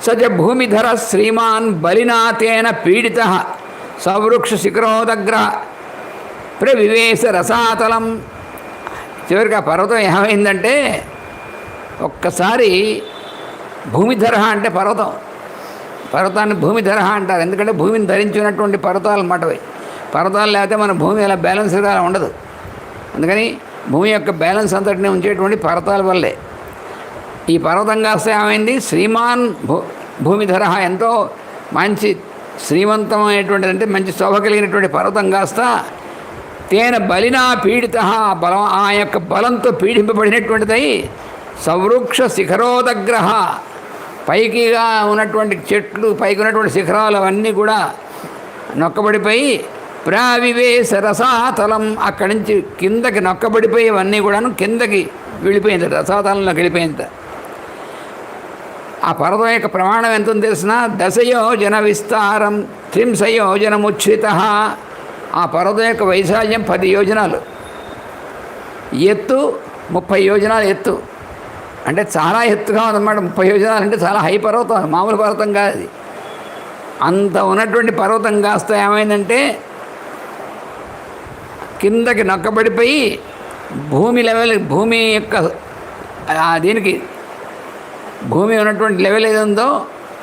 సజ భూమిధర శ్రీమాన్ బలినాథేన పీడిత సవృక్ష శిఖరోదగ్ర ప్రవివేశ రసాతలం. చివరికి ఆ పర్వతం ఏమైందంటే ఒక్కసారి భూమిధర అంటే పర్వతాన్ని భూమిధర అంటారు. ఎందుకంటే భూమిని ధరించినటువంటి పర్వతాలు అన్నమాట. పర్వతాలు లేకపోతే మన భూమి అలా బ్యాలెన్స్గా ఉండదు. అందుకని భూమి యొక్క బ్యాలెన్స్ అంతటిని ఉంచేటువంటి పర్వతాల వల్లే. ఈ పర్వతం కాస్త ఏమైంది, శ్రీమాన్ భూమిధర, ఎంతో మంచి శ్రీమంతమైనటువంటిది అంటే మంచి శోభ కలిగినటువంటి పర్వతం కాస్త తేన బలినా పీడిత, బలం ఆ యొక్క బలంతో పీడింపబడినటువంటిదై సవృక్ష శిఖరోదగ్రహ, పైకిగా ఉన్నటువంటి చెట్లు, పైకి ఉన్నటువంటి శిఖరాలు అవన్నీ కూడా నొక్కబడిపోయి ప్రావివేశ రసాతలం, అక్కడి నుంచి కిందకి నొక్కబడిపోయి అవన్నీ కూడాను కిందకి వెళ్ళిపోయింది, రసాతలంలోకి వెళ్ళిపోయింది. ఆ పర్వతం యొక్క ప్రమాణం ఎంత తెలిసిన 10 యోజన విస్తారం 30 యోజనముచ్ఛ్రిత. ఆ పర్వతం యొక్క వైశాల్యం 10 యోజనాలు, ఎత్తు 30 యోజనాలు ఎత్తు. అంటే చాలా ఎత్తుగా ఉందన్నమాట. 30 యోజనాలు అంటే చాలా హై పర్వతం, మామూలు పర్వతం కాదు అది. అంత ఉన్నటువంటి పర్వతం కాస్త ఏమైందంటే కిందకి నొక్కబడిపోయి భూమి లెవెల్, భూమి యొక్క దీనికి భూమి ఉన్నటువంటి లెవెల్ ఏది ఉందో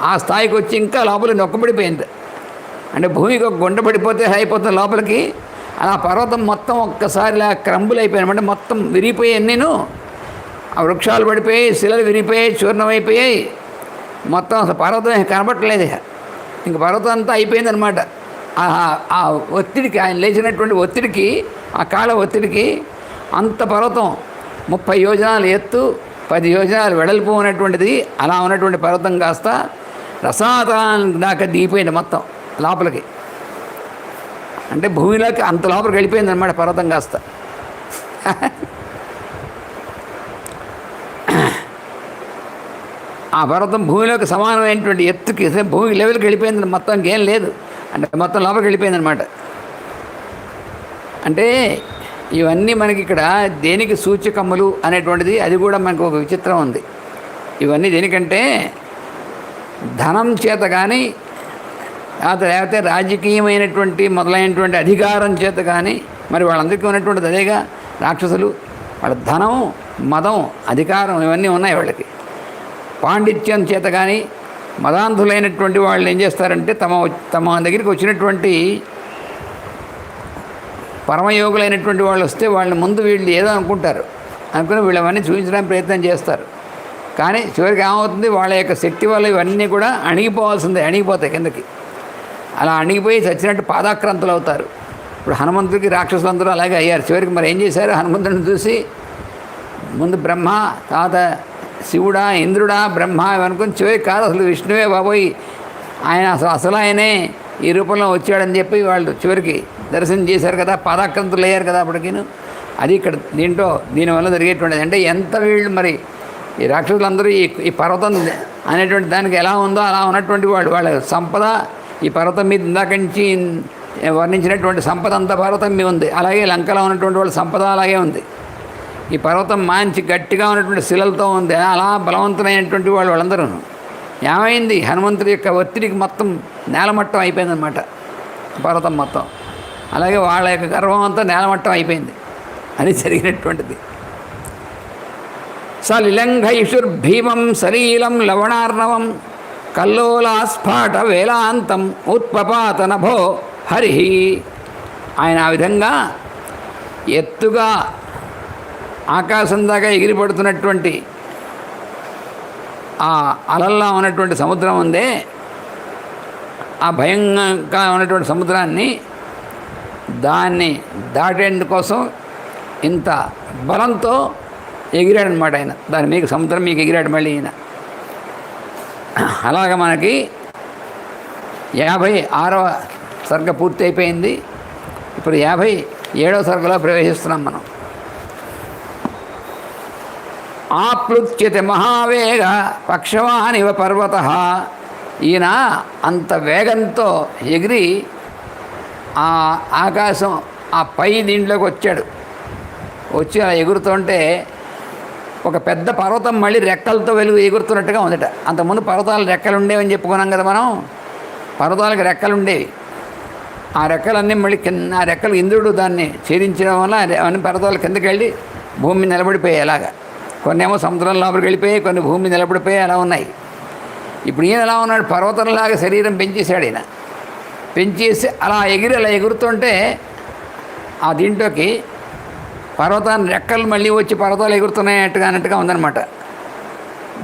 ఆ స్థాయికి వచ్చి ఇంకా లోపలికి నొక్కబడిపోయింది. అంటే భూమికి ఒక గుండ పడిపోతే అయిపోతుంది లోపలికి, అలా పర్వతం మొత్తం ఒక్కసారిలా క్రంబుల్ అయిపోయాయి. అంటే మొత్తం విరిగిపోయాయి, నేను ఆ వృక్షాలు పడిపోయాయి, శిలలు విరిగిపోయాయి, చూర్ణమైపోయాయి, మొత్తం అసలు పర్వతం కనబట్టలేదు. ఇంక పర్వతం అంతా అయిపోయిందనమాట. ఆ ఒత్తిడికి, ఆయన లేచినటువంటి ఒత్తిడికి, ఆ కాళ్ళ ఒత్తిడికి అంత పర్వతం 30 యోజనాలు ఎత్తు 10 యోజనాలు వెడల్పు ఉన్నటువంటిది, అలా ఉన్నటువంటి పర్వతం కాస్త రసాతలం దాకా దిగిపోయింది మొత్తం లోపలికి. అంటే భూమిలోకి అంత లోపలికి వెళ్ళిపోయింది అనమాట పర్వతం కాస్త. ఆ పర్వతం భూమిలోకి సమానమైనటువంటి ఎత్తుకి, భూమి లెవెల్కి వెళ్ళిపోయింది మొత్తం, ఇంకేం లేదు. అంటే మొత్తం లోపలికి వెళ్ళిపోయింది అనమాట. అంటే ఇవన్నీ మనకి ఇక్కడ దేనికి సూచకములు అనేటువంటిది, అది కూడా మనకు ఒక విచిత్రం ఉంది. ఇవన్నీ దేనికంటే ధనం చేత కానీ, లేకపోతే రాజకీయమైనటువంటి మొదలైనటువంటి అధికారం చేత కానీ, మరి వాళ్ళందరికీ ఉన్నటువంటిది అదేగా. రాక్షసులు వాళ్ళ ధనం, మదం, అధికారం ఇవన్నీ ఉన్నాయి వాళ్ళకి. పాండిత్యం చేత కానీ మదాంధులైనటువంటి వాళ్ళు ఏం చేస్తారంటే తమ దగ్గరికి వచ్చినటువంటి పరమయోగులైనటువంటి వాళ్ళు వస్తే వాళ్ళని ముందు వీళ్ళు ఏదో అనుకుంటారు, అనుకుని వీళ్ళవన్నీ చూపించడానికి ప్రయత్నం చేస్తారు. కానీ చివరికి ఏమవుతుంది, వాళ్ళ యొక్క శక్తి వల్ల ఇవన్నీ కూడా అణిగిపోవాల్సిందే, అణిగిపోతాయి కిందకి. అలా అణిగిపోయి చచ్చినట్టు పాదాక్రాంతులు అవుతారు. ఇప్పుడు హనుమంతుడికి రాక్షసులందరూ అలాగే అయ్యారు. చివరికి మరి ఏం చేశారు, హనుమంతుడిని చూసి ముందు బ్రహ్మ, తర్వాత శివుడా, ఇంద్రుడా, బ్రహ్మ ఇవనుకుని చివరికి కాదు అసలు విష్ణువే బాబోయ్, ఆయన అసలు ఆయనే ఈ రూపంలో వచ్చాడని చెప్పి వాళ్ళు చివరికి దర్శనం చేశారు కదా, పాదాక్రాంతులు అయ్యారు కదా అప్పటికిను. అది ఇక్కడ దీనివల్ల జరిగేటువంటిది. అంటే ఎంత వీళ్ళు మరి ఈ రాక్షసులందరూ ఈ పర్వతం అనేటువంటి దానికి ఎలా ఉందో అలా ఉన్నటువంటి వాళ్ళ సంపద ఈ పర్వతం మీద ఇందాక నుంచి వర్ణించినటువంటి సంపద అంతా పర్వతం మీద ఉంది. అలాగే లంకలో ఉన్నటువంటి వాళ్ళ సంపద అలాగే ఉంది. ఈ పర్వతం మంచి గట్టిగా ఉన్నటువంటి శిలలతో ఉంది. అలా బలవంతులైనటువంటి వాళ్ళందరూ ఏమైంది, హనుమంతుడి యొక్క ఒత్తిడికి మొత్తం నేలమట్టం అయిపోయిందనమాట పర్వతం మొత్తం. అలాగే వాళ్ళ యొక్క గర్వం అంతా నేలమట్టం అయిపోయింది. అది జరిగినటువంటిది. సలిలంఘైషుర్భీమం సలీలం లవణార్ణవం కల్లోలాస్ఫాట వేలాంతం ఉత్పపాత నభో హరి. ఆయన ఆ విధంగా ఎత్తుగా ఆకాశం దాకా ఎగిరిపడుతున్నటువంటి ఆ అలల్లా ఉన్నటువంటి సముద్రం ఉందే, ఆ భయంగా ఉన్నటువంటి సముద్రాన్ని దాన్ని దాటేందుకోసం ఇంత బలంతో ఎగిరాడనమాట ఆయన. దాని మీకు సముద్రం మీకు ఎగిరాడు మళ్ళీ ఈయన. అలాగ మనకి 56వ సర్గ పూర్తి అయిపోయింది. ఇప్పుడు 57వ సర్గలో ప్రవేశిస్తున్నాం మనం. ఆప్లుత్యతి మహావేగ పక్షవానివ పర్వత. ఈయన అంత వేగంతో ఎగిరి ఆ ఆకాశం ఆ పై దీంట్లోకి వచ్చాడు. వచ్చి అలా ఎగురుతుంటే ఒక పెద్ద పర్వతం మళ్ళీ రెక్కలతో ఎగురుతున్నట్టుగా ఉందట. అంతకుముందు పర్వతాలు రెక్కలు ఉండేవని చెప్పుకున్నాం కదా మనం. పర్వతాలకు రెక్కలు ఉండేవి. ఆ రెక్కలన్నీ మళ్ళీ ఆ రెక్కలు ఇంద్రుడు దాన్ని ఛేదించడం వల్ల అన్ని పర్వతాలు కిందకి వెళ్ళి భూమి నిలబడిపోయాయి. అలాగా కొన్నేమో సముద్రం లోపలికి వెళ్ళిపోయాయి, కొన్ని భూమి నిలబడిపోయి అలా ఉన్నాయి. ఇప్పుడు ఈయన ఎలా ఉన్నాడు, పర్వతంలాగా శరీరం పెంచేశాడు ఈయన. పెంచేసి అలా ఎగురుతుంటే ఆ దీంట్లోకి పర్వతాన్ని రెక్కలు మళ్ళీ వచ్చి పర్వతాలు అన్నట్టుగా ఉందన్నమాట.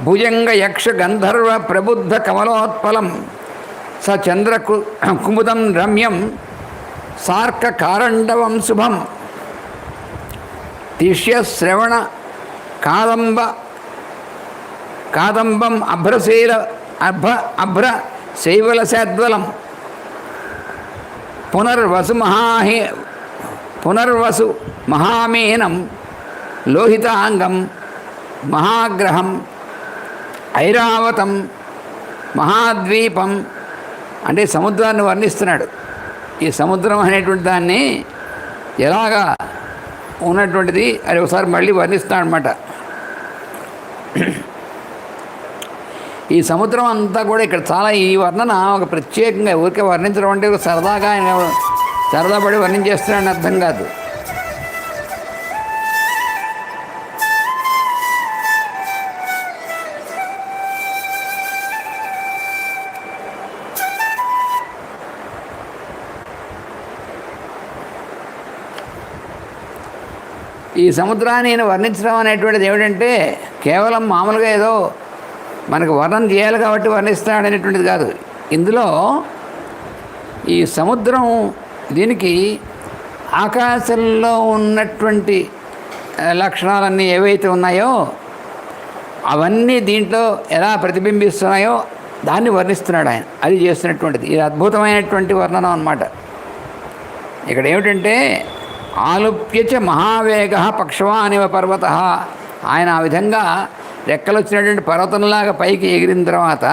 భుజంగ యక్ష గంధర్వ ప్రబుద్ధ కమలోత్పలం స చంద్ర కుముదం రమ్యం సార్క కారండవం శుభం తిష్య శ్రవణ కాదంబం అభ్ర శైవలశాద్వలం పునర్వసు మహామేనం లోహితాంగం మహాగ్రహం ఐరావతం మహాద్వీపం. అంటే సముద్రాన్ని వర్ణిస్తున్నాడు. ఈ సముద్రం అనేటువంటి దాన్ని ఎలాగా ఉన్నటువంటిది అది ఒకసారి మళ్ళీ వర్ణిస్తున్నాడు అనమాట. ఈ సముద్రం అంతా కూడా ఇక్కడ చాలా ఈ వర్ణన ఒక ప్రత్యేకంగా ఊరికే వర్ణించడం అంటే సరదాగా ఆయన సరదాపడి వర్ణించేస్తున్నాడని అర్థం కాదు. ఈ సముద్రాన్ని నేను వర్ణించడం అనేటువంటిది ఏమిటంటే కేవలం మామూలుగా ఏదో మనకు వర్ణన చేయాలి కాబట్టి వర్ణిస్తాడు అనేటువంటిది కాదు. ఇందులో ఈ సముద్రం దీనికి ఆకాశంలో ఉన్నటువంటి లక్షణాలన్నీ ఏవైతే ఉన్నాయో అవన్నీ దీంట్లో ఎలా ప్రతిబింబిస్తున్నాయో దాన్ని వర్ణిస్తున్నాడు ఆయన. అది చేస్తున్నటువంటిది ఇది అద్భుతమైనటువంటి వర్ణనం అన్నమాట. ఇక్కడ ఏమిటంటే ఆలుప్యచ మహావేగ పక్షవానివ పర్వత. ఆయన ఆ విధంగా రెక్కలు వచ్చినటువంటి పర్వతంలాగా పైకి ఎగిరిన తర్వాత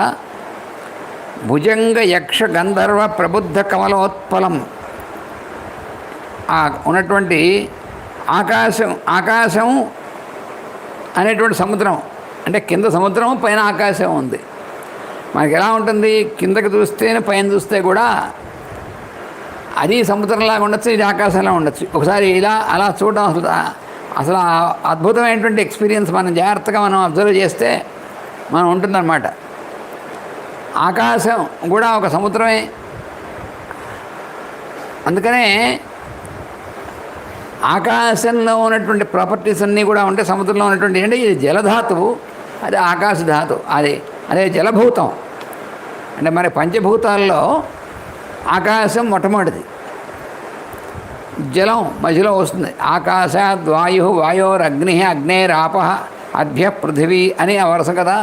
భుజంగ యక్ష గంధర్వ ప్రబుద్ధ కమలోత్పలం ఉన్నటువంటి ఆకాశం అనేటువంటి సముద్రం, అంటే కింద సముద్రం పైన ఆకాశం ఉంది. మనకి ఎలా ఉంటుంది, కిందకి చూస్తేనే పైన చూస్తే కూడా అది సముద్రంలాగా ఉండొచ్చు, ఇది ఆకాశంలా ఉండొచ్చు. ఒకసారి ఇలా అలా చూడడం అసలు అద్భుతమైనటువంటి ఎక్స్పీరియన్స్ మనం జాగ్రత్తగా మనం అబ్జర్వ్ చేస్తే మనం ఉంటుందన్నమాట. ఆకాశం కూడా ఒక సముద్రమే. అందుకనే ఆకాశంలో ఉన్నటువంటి ప్రాపర్టీస్ అన్నీ కూడా ఉంటే సముద్రంలో ఉన్నటువంటి అంటే ఇది జలధాతువు. అది ఆకాశ ధాతు. అదే జలభూతం. అంటే మరి పంచభూతాల్లో ఆకాశం మొట్టమొదటిది, జలం మధ్యలో వస్తుంది. ఆకాశాద్ వాయు, వాయోరగ్ని, అగ్నేరాప, అభ్య పృథివీ అని ఆ వరుస కదా.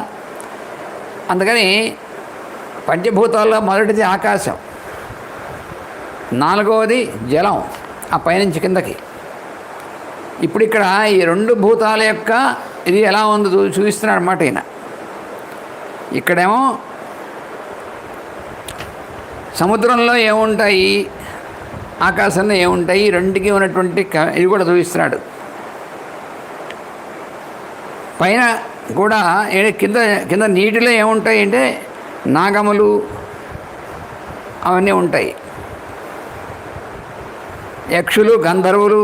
అందుకని పంచభూతాల్లో మొదటిది ఆకాశం, నాలుగవది జలం, ఆ పైనుంచి కిందకి. ఇప్పుడు ఇక్కడ ఈ రెండు భూతాల యొక్క ఇది ఎలా ఉందో చూపిస్తున్నాడు అన్నమాట ఈయన. ఇక్కడేమో సముద్రంలో ఏముంటాయి, ఆకాశంలో ఏముంటాయి, రెండుకి ఉన్నటువంటి ఇది కూడా చూపిస్తున్నాడు. పైన కూడా కింద కింద నీటిలో ఏముంటాయి అంటే నాగములు అవన్నీ ఉంటాయి, యక్షులు, గంధర్వులు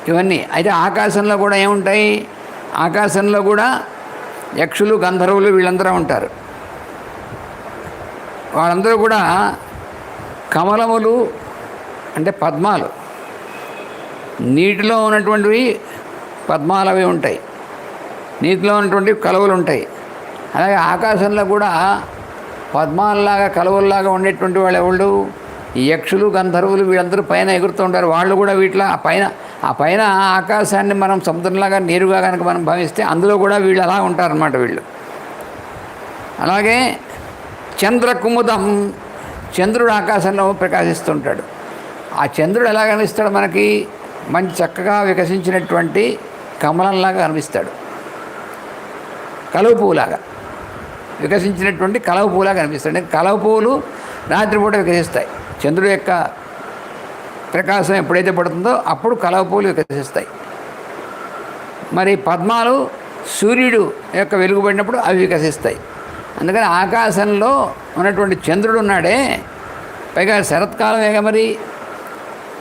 ఇవన్నీ. అయితే ఆకాశంలో కూడా ఏముంటాయి, ఆకాశంలో కూడా యక్షులు, గంధర్వులు వీళ్ళందరూ ఉంటారు. వాళ్ళందరూ కూడా కమలములు అంటే పద్మాలు, నీటిలో ఉన్నటువంటివి పద్మాలు అవి ఉంటాయి, నీటిలో ఉన్నటువంటి కలువలు ఉంటాయి. అలాగే ఆకాశంలో కూడా పద్మాలలాగా కలువల్లాగా ఉండేటువంటి వాళ్ళు ఎవళ్ళు, ఈ యక్షులు, గంధర్వులు వీళ్ళందరూ పైన ఎగురుతూ ఉంటారు. వాళ్ళు కూడా వీటిలో ఆ పైన ఆకాశాన్ని మనం సముద్రంలాగా నీరుగా కనుక మనం భావిస్తే అందులో కూడా వీళ్ళు అలా ఉంటారన్నమాట వీళ్ళు. అలాగే చంద్రకుముదం, చంద్రుడు ఆకాశంలో ప్రకాశిస్తుంటాడు. ఆ చంద్రుడు ఎలా కనిపిస్తాడు మనకి, మంచి చక్కగా వికసించినటువంటి కమలంలాగా కనిపిస్తాడు, కలువ పువ్వులాగా వికసించినటువంటి కలువ పువ్వులాగా కనిపిస్తాడు. కలువ పువ్వులు రాత్రిపూట వికసిస్తాయి. చంద్రుడి యొక్క ప్రకాశం ఎప్పుడైతే పడుతుందో అప్పుడు కలువ పువ్వులు వికసిస్తాయి. మరి పద్మాలు సూర్యుడు యొక్క వెలుగు పడినప్పుడు అవి వికసిస్తాయి. అందుకని ఆకాశంలో ఉన్నటువంటి చంద్రుడు ఉన్నాడే, పైగా శరత్కాలమేగా మరి.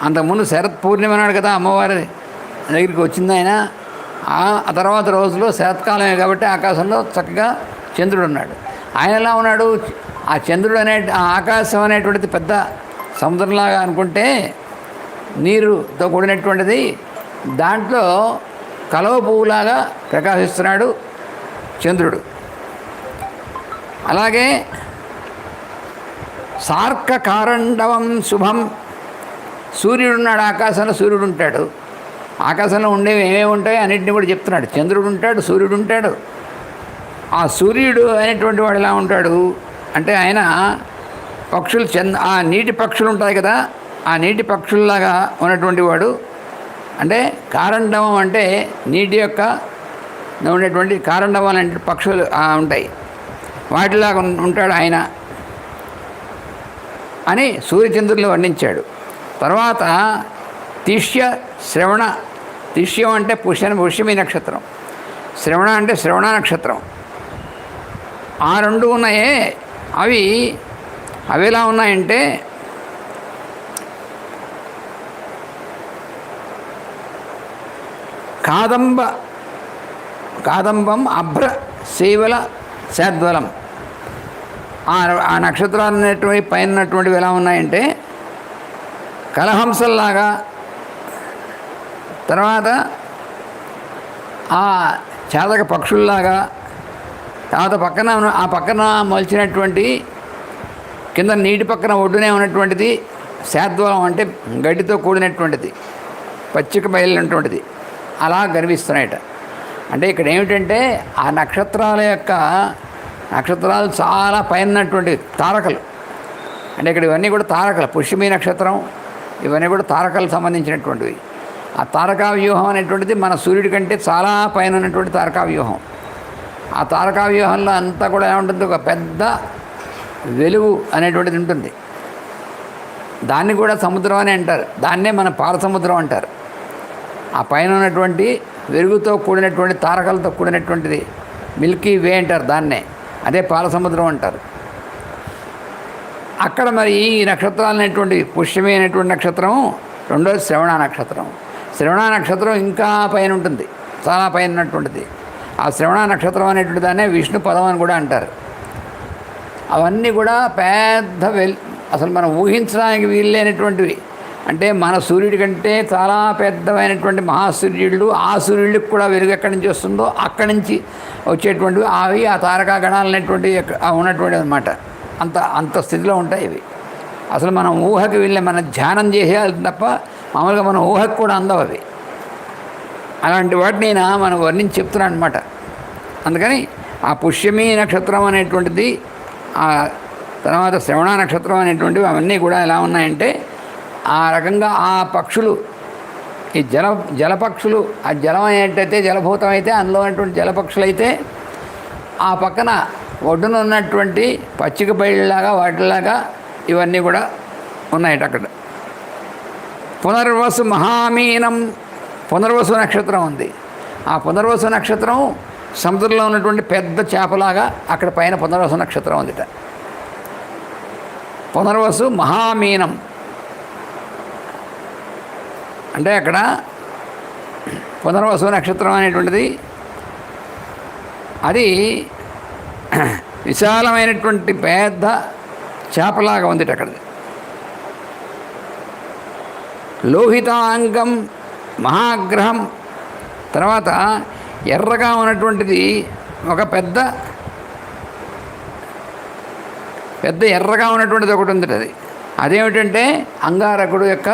అంతకుముందు శరత్ పూర్ణిమ అన్నాడు కదా, అమ్మవారి దగ్గరికి వచ్చింది ఆయన. ఆ తర్వాత రోజులో శరత్కాలమే కాబట్టి ఆకాశంలో చక్కగా చంద్రుడు ఉన్నాడు. ఆయన ఎలా ఉన్నాడు, ఆ చంద్రుడు ఆ ఆకాశం అనేటువంటిది పెద్ద సముద్రంలాగా అనుకుంటే నీరుతో కూడినటువంటిది, దాంట్లో కలువ పువ్వులాగా ప్రకాశిస్తున్నాడు చంద్రుడు. అలాగే సార్క కారండవం శుభం, సూర్యుడున్నాడు ఆకాశంలో, సూర్యుడు ఉంటాడు. ఆకాశంలో ఉండేవి ఏమేమి ఉంటాయో అన్నింటినీ కూడా చెప్తున్నాడు. చంద్రుడు ఉంటాడు, సూర్యుడు ఉంటాడు. ఆ సూర్యుడు అనేటువంటి వాడు ఎలా ఉంటాడు అంటే ఆయన పక్షులు ఆ నీటి పక్షులు ఉంటాయి కదా, ఆ నీటి పక్షుల్లాగా ఉన్నటువంటి వాడు. అంటే కారండవం అంటే నీటి యొక్క ఉండేటువంటి కారండవం అనే పక్షులు ఉంటాయి, వాటిలాగా ఉంటాడు ఆయన అని సూర్యచంద్రులు వర్ణించాడు. తర్వాత తిష్య శ్రవణ, తిష్యం అంటే పుష్యమి నక్షత్రం, శ్రవణ అంటే శ్రవణ నక్షత్రం. ఆ రెండు ఉన్నాయే, అవి ఎలా ఉన్నాయంటే కాదంబం అభ్ర శైవల శాద్వలం. ఆ నక్షత్రాలు అనేటువంటి పైన ఉన్నటువంటివి ఎలా ఉన్నాయంటే కలహంసల్లాగా, తర్వాత ఆ చాతక పక్షుల్లాగా, తర్వాత ఆ పక్కన మొలిచినటువంటి కింద నీటి పక్కన ఒడ్డునే ఉన్నటువంటిది శాద్వలం అంటే గడ్డితో కూడినటువంటిది, పచ్చిక బయలునటువంటిది, అలా గర్విస్తున్నాయట. అంటే ఇక్కడ ఏమిటంటే ఆ నక్షత్రాలు చాలా పైనటువంటి తారకలు. అంటే ఇక్కడ ఇవన్నీ కూడా తారకలు, పుష్యమి నక్షత్రం ఇవన్నీ కూడా తారకలకు సంబంధించినటువంటివి. ఆ తారకా వ్యూహం అనేటువంటిది మన సూర్యుడి కంటే చాలా పైన ఉన్నటువంటి తారకా వ్యూహం. ఆ తారకా వ్యూహంలో అంతా కూడా ఏముంటుంది, ఒక పెద్ద వెలుగు అనేటువంటిది ఉంటుంది. దాన్ని కూడా సముద్రం అని అంటారు, దాన్నే మన పాలసముద్రం అంటారు. ఆ పైన ఉన్నటువంటి వెలుగుతో కూడినటువంటి తారకలతో కూడినటువంటిది మిల్కీ వే అంటారు దాన్నే, అదే పాలసముద్రం అంటారు. అక్కడ మరి ఈ నక్షత్రాలు అనేటువంటి పుష్యమి అనేటువంటి నక్షత్రం, రెండోది శ్రవణ నక్షత్రం. శ్రవణ నక్షత్రం ఇంకా పైన ఉంటుంది, చాలా పైన ఉన్నటువంటిది. ఆ శ్రవణ నక్షత్రం అనేటువంటి దాన్నే విష్ణు పదం అని కూడా అంటారు. అవన్నీ కూడా పెద్ద అసలు మనం ఊహించడానికి వీల్లేనటువంటివి. అంటే మన సూర్యుడి కంటే చాలా పెద్దమైనటువంటి మహాసూర్యుడు, ఆ సూర్యుడికి కూడా వెలుగు ఎక్కడి నుంచి వస్తుందో అక్కడి నుంచి వచ్చేటువంటివి అవి ఆ తారకా గణాలు అనేటువంటి ఉన్నటువంటివి అనమాట. అంత స్థితిలో ఉంటాయి ఇవి. అసలు మనం ఊహకి వెళ్ళి మనం ధ్యానం చేసేయాలి తప్ప మామూలుగా మన ఊహకు కూడా అందవు అవి. అలాంటి వాటిని మనం వర్ణించి చెప్తున్నాను అనమాట. అందుకని ఆ పుష్యమీ నక్షత్రం అనేటువంటిది, ఆ తర్వాత శ్రవణ నక్షత్రం అనేటువంటివి అవన్నీ కూడా ఎలా ఉన్నాయంటే ఆ రకంగా ఆ పక్షులు, ఈ జలపక్షులు, ఆ జలం ఏంటైతే జలభూతం అయితే అందులో ఉన్నటువంటి జలపక్షులైతే ఆ పక్కన ఒడ్డున ఉన్నటువంటి పచ్చిక బయలులాగా వాటిలాగా ఇవన్నీ కూడా ఉన్నాయట అక్కడ. పునర్వసు మహామీనం, పునర్వసు నక్షత్రం ఉంది. ఆ పునర్వసు నక్షత్రం సముద్రంలో ఉన్నటువంటి పెద్ద చేపలాగా అక్కడ పైన పునర్వసు నక్షత్రం ఉందిట. పునర్వసు మహామీనం అంటే అక్కడ పునర్వసు నక్షత్రం అనేటువంటిది అది విశాలమైనటువంటి పెద్ద చేపలాగా ఉంది అక్కడ. లోహితాంగం మహాగ్రహం, తర్వాత ఎర్రగా ఉన్నటువంటిది ఒక పెద్ద ఎర్రగా ఉన్నటువంటిది ఒకటి ఉంది. అదేమిటంటే అంగారకుడు యొక్క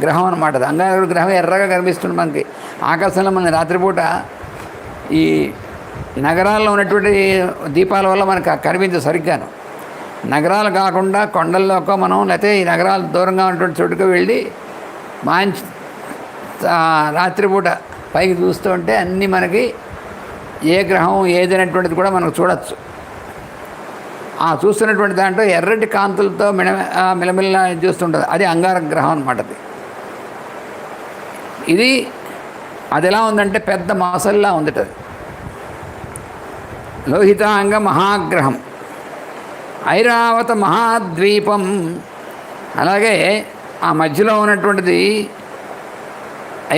గ్రహం అనమాట. అది అంగారకుడు గ్రహం ఎర్రగా కనిపిస్తుంది మనకి ఆకాశంలో. మన రాత్రిపూట ఈ నగరాల్లో ఉన్నటువంటి దీపాల వల్ల మనకు కనిపించదు సరిగ్గాను. నగరాలు కాకుండా కొండల్లోకో మనం, లేకపోతే ఈ నగరాలు దూరంగా ఉన్నటువంటి చోటుకు వెళ్ళి మంచి రాత్రిపూట పైకి చూస్తూ ఉంటే అన్నీ మనకి ఏ గ్రహం ఏదైనటువంటిది కూడా మనకు చూడవచ్చు. ఆ చూస్తున్నటువంటి దాంట్లో ఎర్రటి కాంతులతో మిలమిల చూస్తుంటుంది. అది అంగారక గ్రహం అనమాట. అది ఎలా ఉందంటే పెద్ద మాసల్లా ఉందిట. లోహితాంగ మహాగ్రహం, ఐరావత మహాద్వీపం, అలాగే ఆ మధ్యలో ఉన్నటువంటిది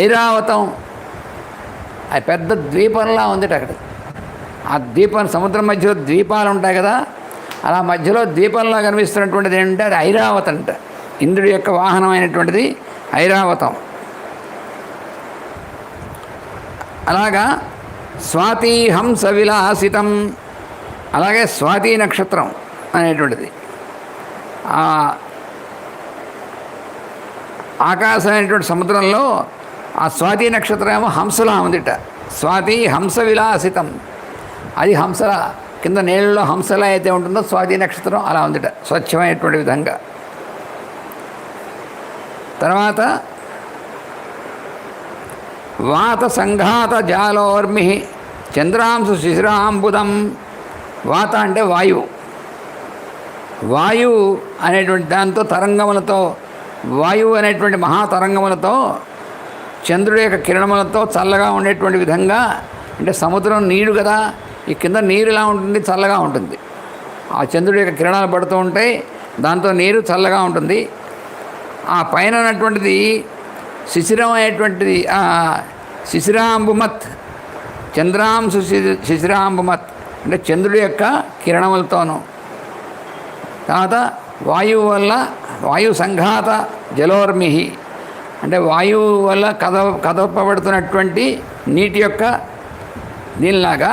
ఐరావతం, అది పెద్ద ద్వీపంలా ఉందిట అక్కడ. ఆ ద్వీపం, సముద్రం మధ్యలో ద్వీపాలు ఉంటాయి కదా, అలా మధ్యలో ద్వీపంలా కనిపిస్తున్నటువంటిది ఏంటంటే అది ఐరావతం అంట. ఇంద్రుడి యొక్క వాహనం అయినటువంటిది ఐరావతం. అలాగా స్వాతి హంస విలాసితం, అలాగే స్వాతి నక్షత్రం అనేటువంటిది ఆకాశం అనేటువంటి సముద్రంలో ఆ స్వాతి నక్షత్రం ఏమో హంసలా ఉందిట. స్వాతి హంస విలాసితం, అది హంసల కింద నీళ్ళలో హంసలా అయితే ఉంటుందో స్వాతి నక్షత్రం అలా ఉందిట, స్వచ్ఛమైనటువంటి విధంగా. తర్వాత వాత సంఘాత జాలోర్మి చంద్రాంశు శిశిరాంబుదం. వాత అంటే వాయువు. వాయువు అనేటువంటి దాంతో తరంగములతో, వాయువు అనేటువంటి మహాతరంగములతో చంద్రుడి యొక్క కిరణములతో చల్లగా ఉండేటువంటి విధంగా, అంటే సముద్రం నీరు కదా, ఈ కింద నీరు ఎలా ఉంటుంది, చల్లగా ఉంటుంది. ఆ చంద్రుడి యొక్క కిరణాలు పడుతూ ఉంటాయి, దాంతో నీరు చల్లగా ఉంటుంది. ఆ పైన ఉన్నటువంటిది శిశిరం అనేటువంటిది శిశిరాంబుమత్, చంద్రాంశు శిశిరాంబుమత్ అంటే చంద్రుడి యొక్క కిరణములతోనూ. తర్వాత వాయువు వల్ల వాయు సంఘాత జలోర్మి అంటే వాయువు వల్ల కదపబడుతున్నటువంటి నీటి యొక్క దీనిలాగా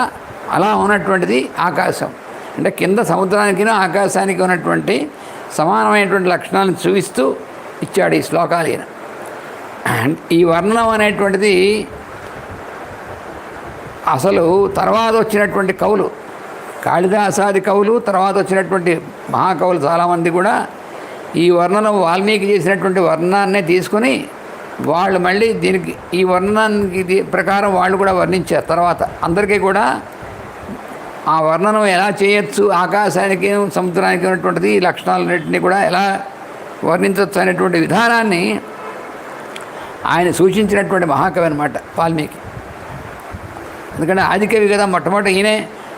అలా ఉన్నటువంటిది ఆకాశం. అంటే కింద సముద్రానికి ఆకాశానికి ఉన్నటువంటి సమానమైనటువంటి లక్షణాలను చూపిస్తూ ఇచ్చాడు ఈ శ్లోకాలు. ఈ వర్ణనం అనేటువంటిది అసలు తర్వాత వచ్చినటువంటి కవులు, కాళిదాసాది కవులు, తర్వాత వచ్చినటువంటి మహాకవులు చాలామంది కూడా ఈ వర్ణనం వాల్మీకి చేసినటువంటి వర్ణనాన్నే తీసుకుని వాళ్ళు మళ్ళీ దీనికి ఈ వర్ణనానికి ప్రకారం వాళ్ళు కూడా వర్ణించారు. తర్వాత అందరికీ కూడా ఆ వర్ణనం ఎలా చేయొచ్చు, ఆకాశానికి సముద్రానికి ఉన్నటువంటిది ఈ లక్షణాలన్నింటినీ కూడా ఎలా వర్ణించవచ్చు అనేటువంటి విధానాన్ని ఆయన సూచించినటువంటి మహాకవి అనమాట వాల్మీకి. ఎందుకంటే ఆదికవి కదా మొట్టమొదటి ఈయనే.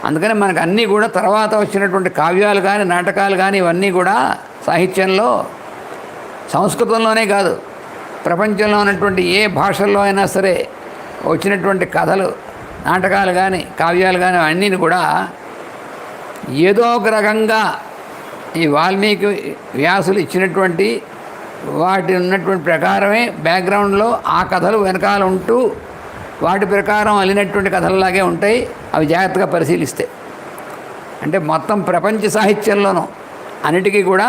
అందుకని మనకు అన్నీ కూడా తర్వాత వచ్చినటువంటి కావ్యాలు కానీ నాటకాలు కానీ ఇవన్నీ కూడా సాహిత్యంలో సంస్కృతంలోనే కాదు, ప్రపంచంలో ఉన్నటువంటి ఏ భాషల్లో అయినా సరే వచ్చినటువంటి కథలు, నాటకాలు కానీ కావ్యాలు కానీ అన్నీ కూడా ఏదో ఒక రకంగా ఈ వాల్మీకి వ్యాసులు ఇచ్చినటువంటి వాటి ఉన్నటువంటి ప్రకారమే బ్యాక్గ్రౌండ్లో ఆ కథలు వెనకాల ఉంటూ వాటి ప్రకారం అల్లినటువంటి కథల్లాగే ఉంటాయి. అవి జాగ్రత్తగా పరిశీలిస్తే అంటే మొత్తం ప్రపంచ సాహిత్యంలోనూ అన్నిటికీ కూడా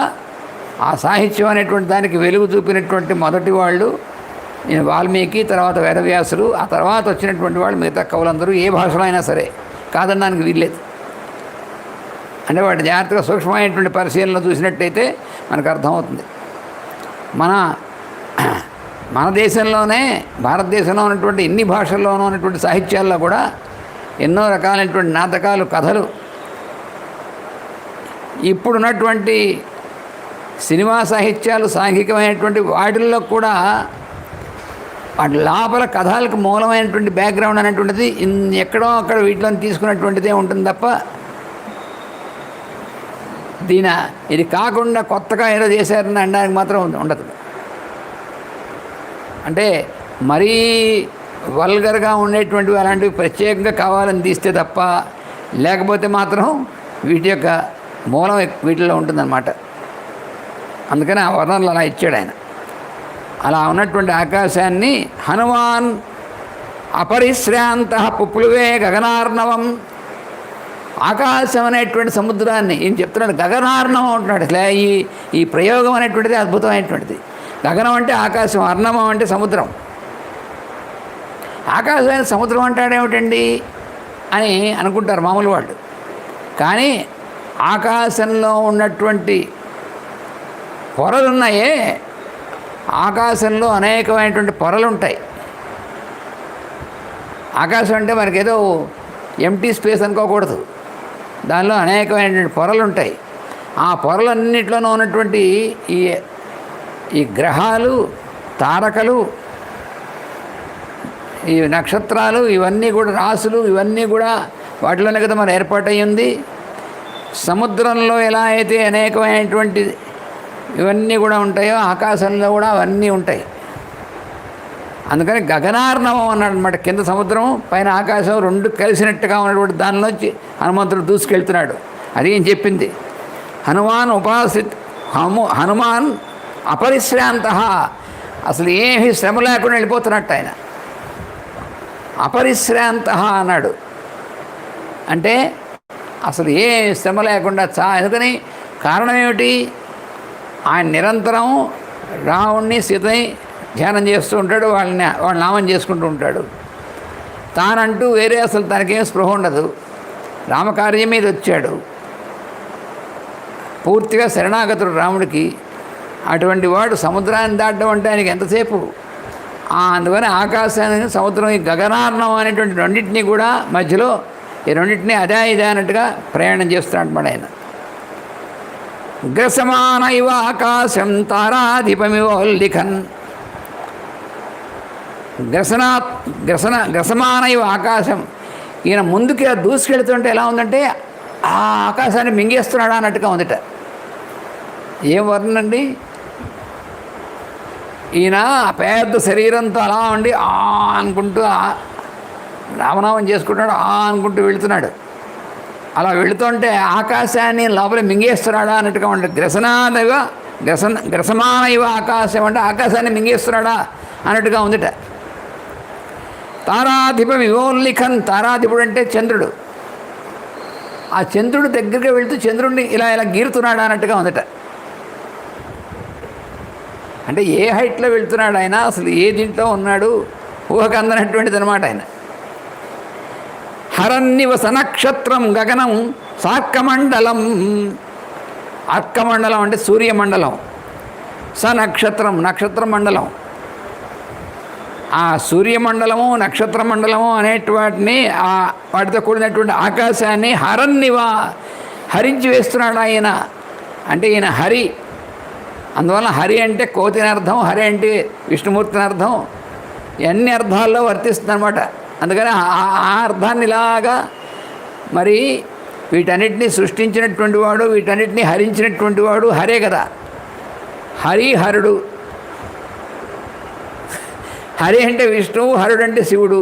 ఆ సాహిత్యం అనేటువంటి దానికి వెలుగు చూపినటువంటి మొదటి వాళ్ళు వాల్మీకి, తర్వాత వేదవ్యాసులు, ఆ తర్వాత వచ్చినటువంటి వాళ్ళు మిగతా కవులందరూ ఏ భాషలో అయినా సరే కాదనడానికి వీల్లేదు. అంటే వాటి జాగ్రత్తగా సూక్ష్మమైనటువంటి పరిశీలనలో చూసినట్టయితే మనకు అర్థమవుతుంది. మన దేశంలోనే, భారతదేశంలో ఉన్నటువంటి ఇన్ని భాషల్లోనూ ఉన్నటువంటి సాహిత్యాల్లో కూడా ఎన్నో రకాలైనటువంటి నాటకాలు, కథలు, ఇప్పుడున్నటువంటి సినిమా సాహిత్యాలు, సాంఘికమైనటువంటి వాటిల్లో కూడా వాటి లోపల కథలకు మూలమైనటువంటి బ్యాక్గ్రౌండ్ అనేటువంటిది ఎక్కడో అక్కడ వీటిలో తీసుకున్నటువంటిదే ఉంటుంది తప్ప ఇది కాకుండా కొత్తగా ఏదో చేశారని అనడానికి మాత్రం ఉండదు. అంటే మరీ వల్గర్గా ఉండేటువంటివి అలాంటివి ప్రత్యేకంగా కావాలని తీస్తే తప్ప, లేకపోతే మాత్రం వీటి యొక్క మూలం వీటిలో ఉంటుందన్నమాట. అందుకని ఆ వర్ణనలు అలా ఇచ్చాడు ఆయన. అలా ఉన్నటువంటి ఆకాశాన్ని హనుమాన్ అపరిశ్రాంత పుప్లువే గగనార్ణవం, ఆకాశం అనేటువంటి సముద్రాన్ని ఈయన చెప్తున్నాడు. గగనార్ణవం అంటున్నాడు. అసలు ఈ ప్రయోగం అనేటువంటిది అద్భుతమైనటువంటిది. గగనం అంటే ఆకాశం, అర్ణవం అంటే సముద్రం. ఆకాశమైన సముద్రం అంటాడేమిటండి అని అనుకుంటారు మామూలు వాళ్ళు. కానీ ఆకాశంలో ఉన్నటువంటి పొరలున్నాయే, ఆకాశంలో అనేకమైనటువంటి పొరలు ఉంటాయి. ఆకాశం అంటే మనకేదో ఎంటీ స్పేస్ అనుకోకూడదు. దానిలో అనేకమైనటువంటి పొరలు ఉంటాయి. ఆ పొరలన్నింటిలోనూ ఉన్నటువంటి ఈ గ్రహాలు, తారకలు, ఈ నక్షత్రాలు, ఇవన్నీ కూడా రాసులు, ఇవన్నీ కూడా వాటిలోనే కదా మన ఏర్పాటయ్యింది. సముద్రంలో ఎలా అయితే అనేకమైనటువంటి ఇవన్నీ కూడా ఉంటాయో ఆకాశంలో కూడా అవన్నీ ఉంటాయి. అందుకని గగనార్ణవం అన్నాడు అనమాట. కింద సముద్రం, పైన ఆకాశం రెండు కలిసినట్టుగా ఉన్నటువంటి దానిలోంచి హనుమంతుడు దూసుకెళ్తున్నాడు. అది ఏం చెప్పింది. హనుమాన్ అపరిశ్రాంత, అసలు ఏమీ శ్రమ లేకుండా వెళ్ళిపోతున్నట్టు ఆయన. అపరిశ్రాంత అన్నాడు అంటే అసలు ఏ శ్రమ లేకుండా ఎందుకని కారణం ఏమిటి? ఆయన నిరంతరం రాముణ్ణి, సీతని ధ్యానం చేస్తూ ఉంటాడు. వాళ్ళ నామం చేసుకుంటూ ఉంటాడు. తానంటూ వేరే అసలు తనకేం స్పృహ ఉండదు. రామకార్యం మీద వచ్చాడు, పూర్తిగా శరణాగతుడు రాముడికి. అటువంటి వాడు సముద్రాన్ని దాటడం అంటే ఆయనకి ఎంతసేపు. అందుకని ఆకాశాన్ని, సముద్రం, ఈ గగనార్ణం అనేటువంటి రెండింటినీ కూడా మధ్యలో ఈ రెండింటినీ అదే ఇదే అన్నట్టుగా ప్రయాణం చేస్తున్నాడు మన ఆయన. గ్రసమాన ఇవ ఆకాశం తారాధిపమివోల్లిఖన్, గ్రసమాన ఇవ ఆకాశం. ఈయన ముందుకి దూసుకెళ్తుంటే ఎలా ఉందంటే ఆ ఆకాశాన్ని మింగేస్తున్నాడా అన్నట్టుగా ఉందిట. ఏం వర్ణండి. ఈయన పెద్ద శరీరంతో అలా ఉండి అనుకుంటూ రామనామం చేసుకుంటున్నాడు, అనుకుంటూ వెళుతున్నాడు. అలా వెళుతుంటే ఆకాశాన్ని లోపల మింగేస్తున్నాడా అన్నట్టుగా ఉండే. గ్రసమాన ఇవ ఆకాశం అంటే ఆకాశాన్ని మింగేస్తున్నాడా అన్నట్టుగా ఉందిట. తారాధిప వివోల్లిఖన్, తారాధిపుడు అంటే చంద్రుడు. ఆ చంద్రుడు దగ్గరికి వెళుతూ చంద్రుడిని ఇలా గీరుతున్నాడా అన్నట్టుగా ఉందట. అంటే ఏ హైట్లో వెళ్తున్నాడు ఆయన, అసలు ఏ దీంట్లో ఉన్నాడు, ఊహకు అందనటువంటిది అనమాట ఆయన. హరన్నివస నక్షత్రం గగనం సార్కమండలం, అర్కమండలం అంటే సూర్యమండలం, స నక్షత్రం నక్షత్ర మండలం. ఆ సూర్యమండలము, నక్షత్ర మండలము అనేటివాటిని వాటితో కూడినటువంటి ఆకాశాన్ని హరన్నివా హరించి వేస్తున్నాడు ఆయన. అంటే ఈయన హరి. అందువల్ల హరి అంటే కోతిని అర్థం, హరి అంటే విష్ణుమూర్తిని అర్థం, ఎన్ని అర్థాల్లో వర్తిస్తుంది అనమాట. అందుకని ఆ అర్థాన్ని ఇలాగా మరి వీటన్నిటిని సృష్టించినటువంటి వాడు, వీటన్నిటిని హరించినటువంటి వాడు హరే కదా. హరుడు. హరి అంటే విష్ణువు, హరుడు అంటే శివుడు.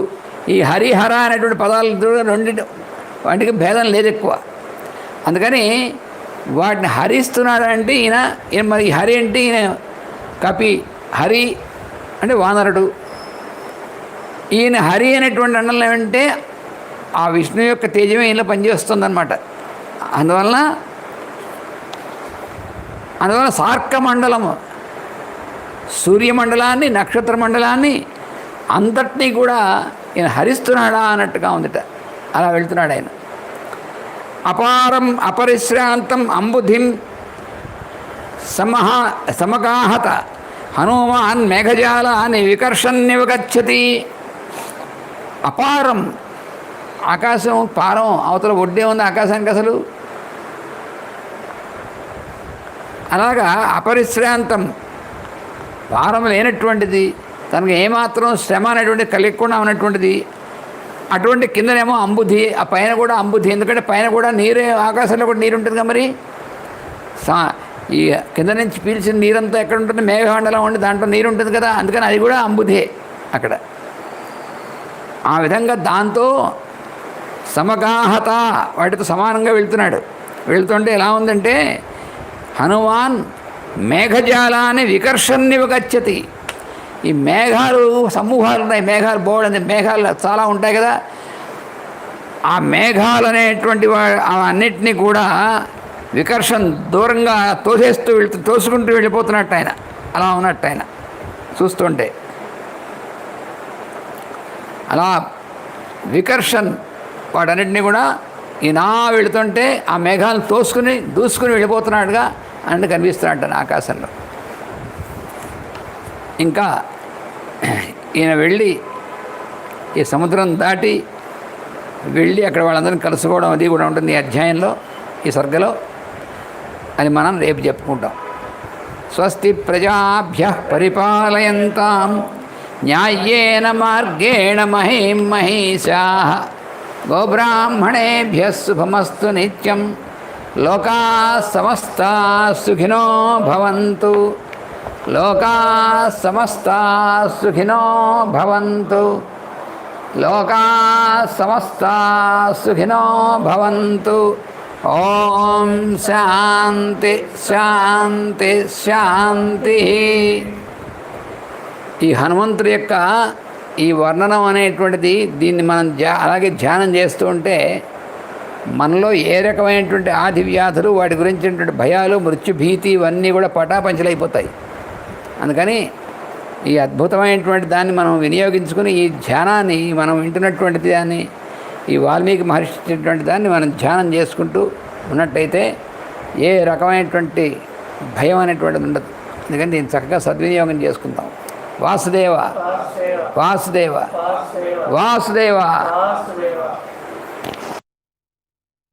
ఈ హరిహర అనేటువంటి పదాలు రెండింటి వాటికి భేదం లేదు ఎక్కువ. అందుకని వాటిని హరిస్తున్నాడు అంటే ఈయన మరి హరి అంటే ఈయన కపి, హరి అంటే వానరుడు. ఈయన హరి అనేటువంటి అండంలో ఏమంటే ఆ విష్ణు యొక్క తేజమే ఈయనలో పనిచేస్తుందన్నమాట. అందువలన సార్క మండలము, సూర్యమండలాన్ని, నక్షత్ర మండలాన్ని అంతటినీ కూడా ఈయన హరిస్తున్నాడా అన్నట్టుగా ఉందిట. అలా వెళ్తున్నాడు ఆయన. అపారం అపరిశ్రాంతం అంబుధిం సమగాహత హనుమాన్ మేఘజాలాన్ని వికర్షన్నివగచ్చతి. అపారం, ఆకాశం పారం, అవతల ఒడ్డే ఉంది ఆకాశానికి అసలు. అలాగా అపరిశ్రాంతం, పారం లేనటువంటిది, తనకు ఏమాత్రం శ్రమ అనేటువంటిది కలిగకుండా ఉన్నటువంటిది. అటువంటి కిందనేమో అంబుధి, ఆ పైన కూడా అంబుధి. ఎందుకంటే పైన కూడా నీరే, ఆకాశంలో కూడా నీరు ఉంటుంది కదా. మరి ఈ కింద నుంచి పీల్చిన నీరంతా ఎక్కడ ఉంటుంది? మేఘమండలం ఉండి దాంట్లో నీరు ఉంటుంది కదా. అందుకని అది కూడా అంబుధే అక్కడ. ఆ విధంగా దాంతో సమగాహత, వాటితో సమానంగా వెళ్తున్నాడు. వెళ్తుంటే ఎలా ఉందంటే హనుమాన్ మేఘజాలాన్ని వికర్షన్నివగచ్చతి. ఈ మేఘాలు సమూహాలు ఉన్నాయి, మేఘాలు బోర్డు, మేఘాలు చాలా ఉంటాయి కదా. ఆ మేఘాలు అనేటువంటి అన్నిటినీ కూడా వికర్షణ దూరంగా తోసుకుంటూ వెళ్ళిపోతున్నట్టు ఆయన. అలా ఉన్నట్టు ఆయన చూస్తుంటే. అలా వికర్షణ్ వాటన్నిటినీ కూడా ఈయన వెళుతుంటే ఆ మేఘాలను దూసుకుని వెళ్ళిపోతున్నాడుగా అన్నట్టు కనిపిస్తున్నాడు ఆకాశంలో. ఇంకా ఈయన వెళ్ళి ఈ సముద్రం దాటి వెళ్ళి అక్కడ వాళ్ళందరినీ కలుసుకోవడం అది కూడా ఉంటుంది ఈ అధ్యాయంలో, ఈ సర్గలో. అది మనం రేపు చెప్పుకుంటాం. స్వస్తి ప్రజాభ్యః పరిపాలయంతాం న్యాయేన మార్గేణ మహీం మహీషాః గోబ్రాహ్మణేభ్యः శుభమస్తు నిత్యం. లోకాः సమస్తాः సుఖినో భవంతు. లోకాः సమస్తాः సుఖినో భవంతు. లోకాः సమస్తాः సుఖినో భవంతు. ఓం శాంతి శాంతి శాంతి. ఈ హనుమంతుడి యొక్క ఈ వర్ణనం అనేటువంటిది, దీన్ని మనం అలాగే ధ్యానం చేస్తూ ఉంటే మనలో ఏ రకమైనటువంటి ఆది వ్యాధులు, వాటి గురించినటువంటి భయాలు, మృత్యుభీతి ఇవన్నీ కూడా పటాపంచలైపోతాయి. అందుకని ఈ అద్భుతమైనటువంటి దాన్ని మనం వినియోగించుకుని ఈ ధ్యానాన్ని మనం వింటున్నటువంటి దాన్ని, ఈ వాల్మీకి మహర్షి ఇచ్చినటువంటి దాన్ని మనం ధ్యానం చేసుకుంటూ ఉన్నట్టయితే ఏ రకమైనటువంటి భయం అనేటువంటిది ఉండదు. ఎందుకంటే దీన్ని చక్కగా సద్వినియోగం చేసుకుంటాం. వాసుదేవ వాసుదేవ వాసుదేవ.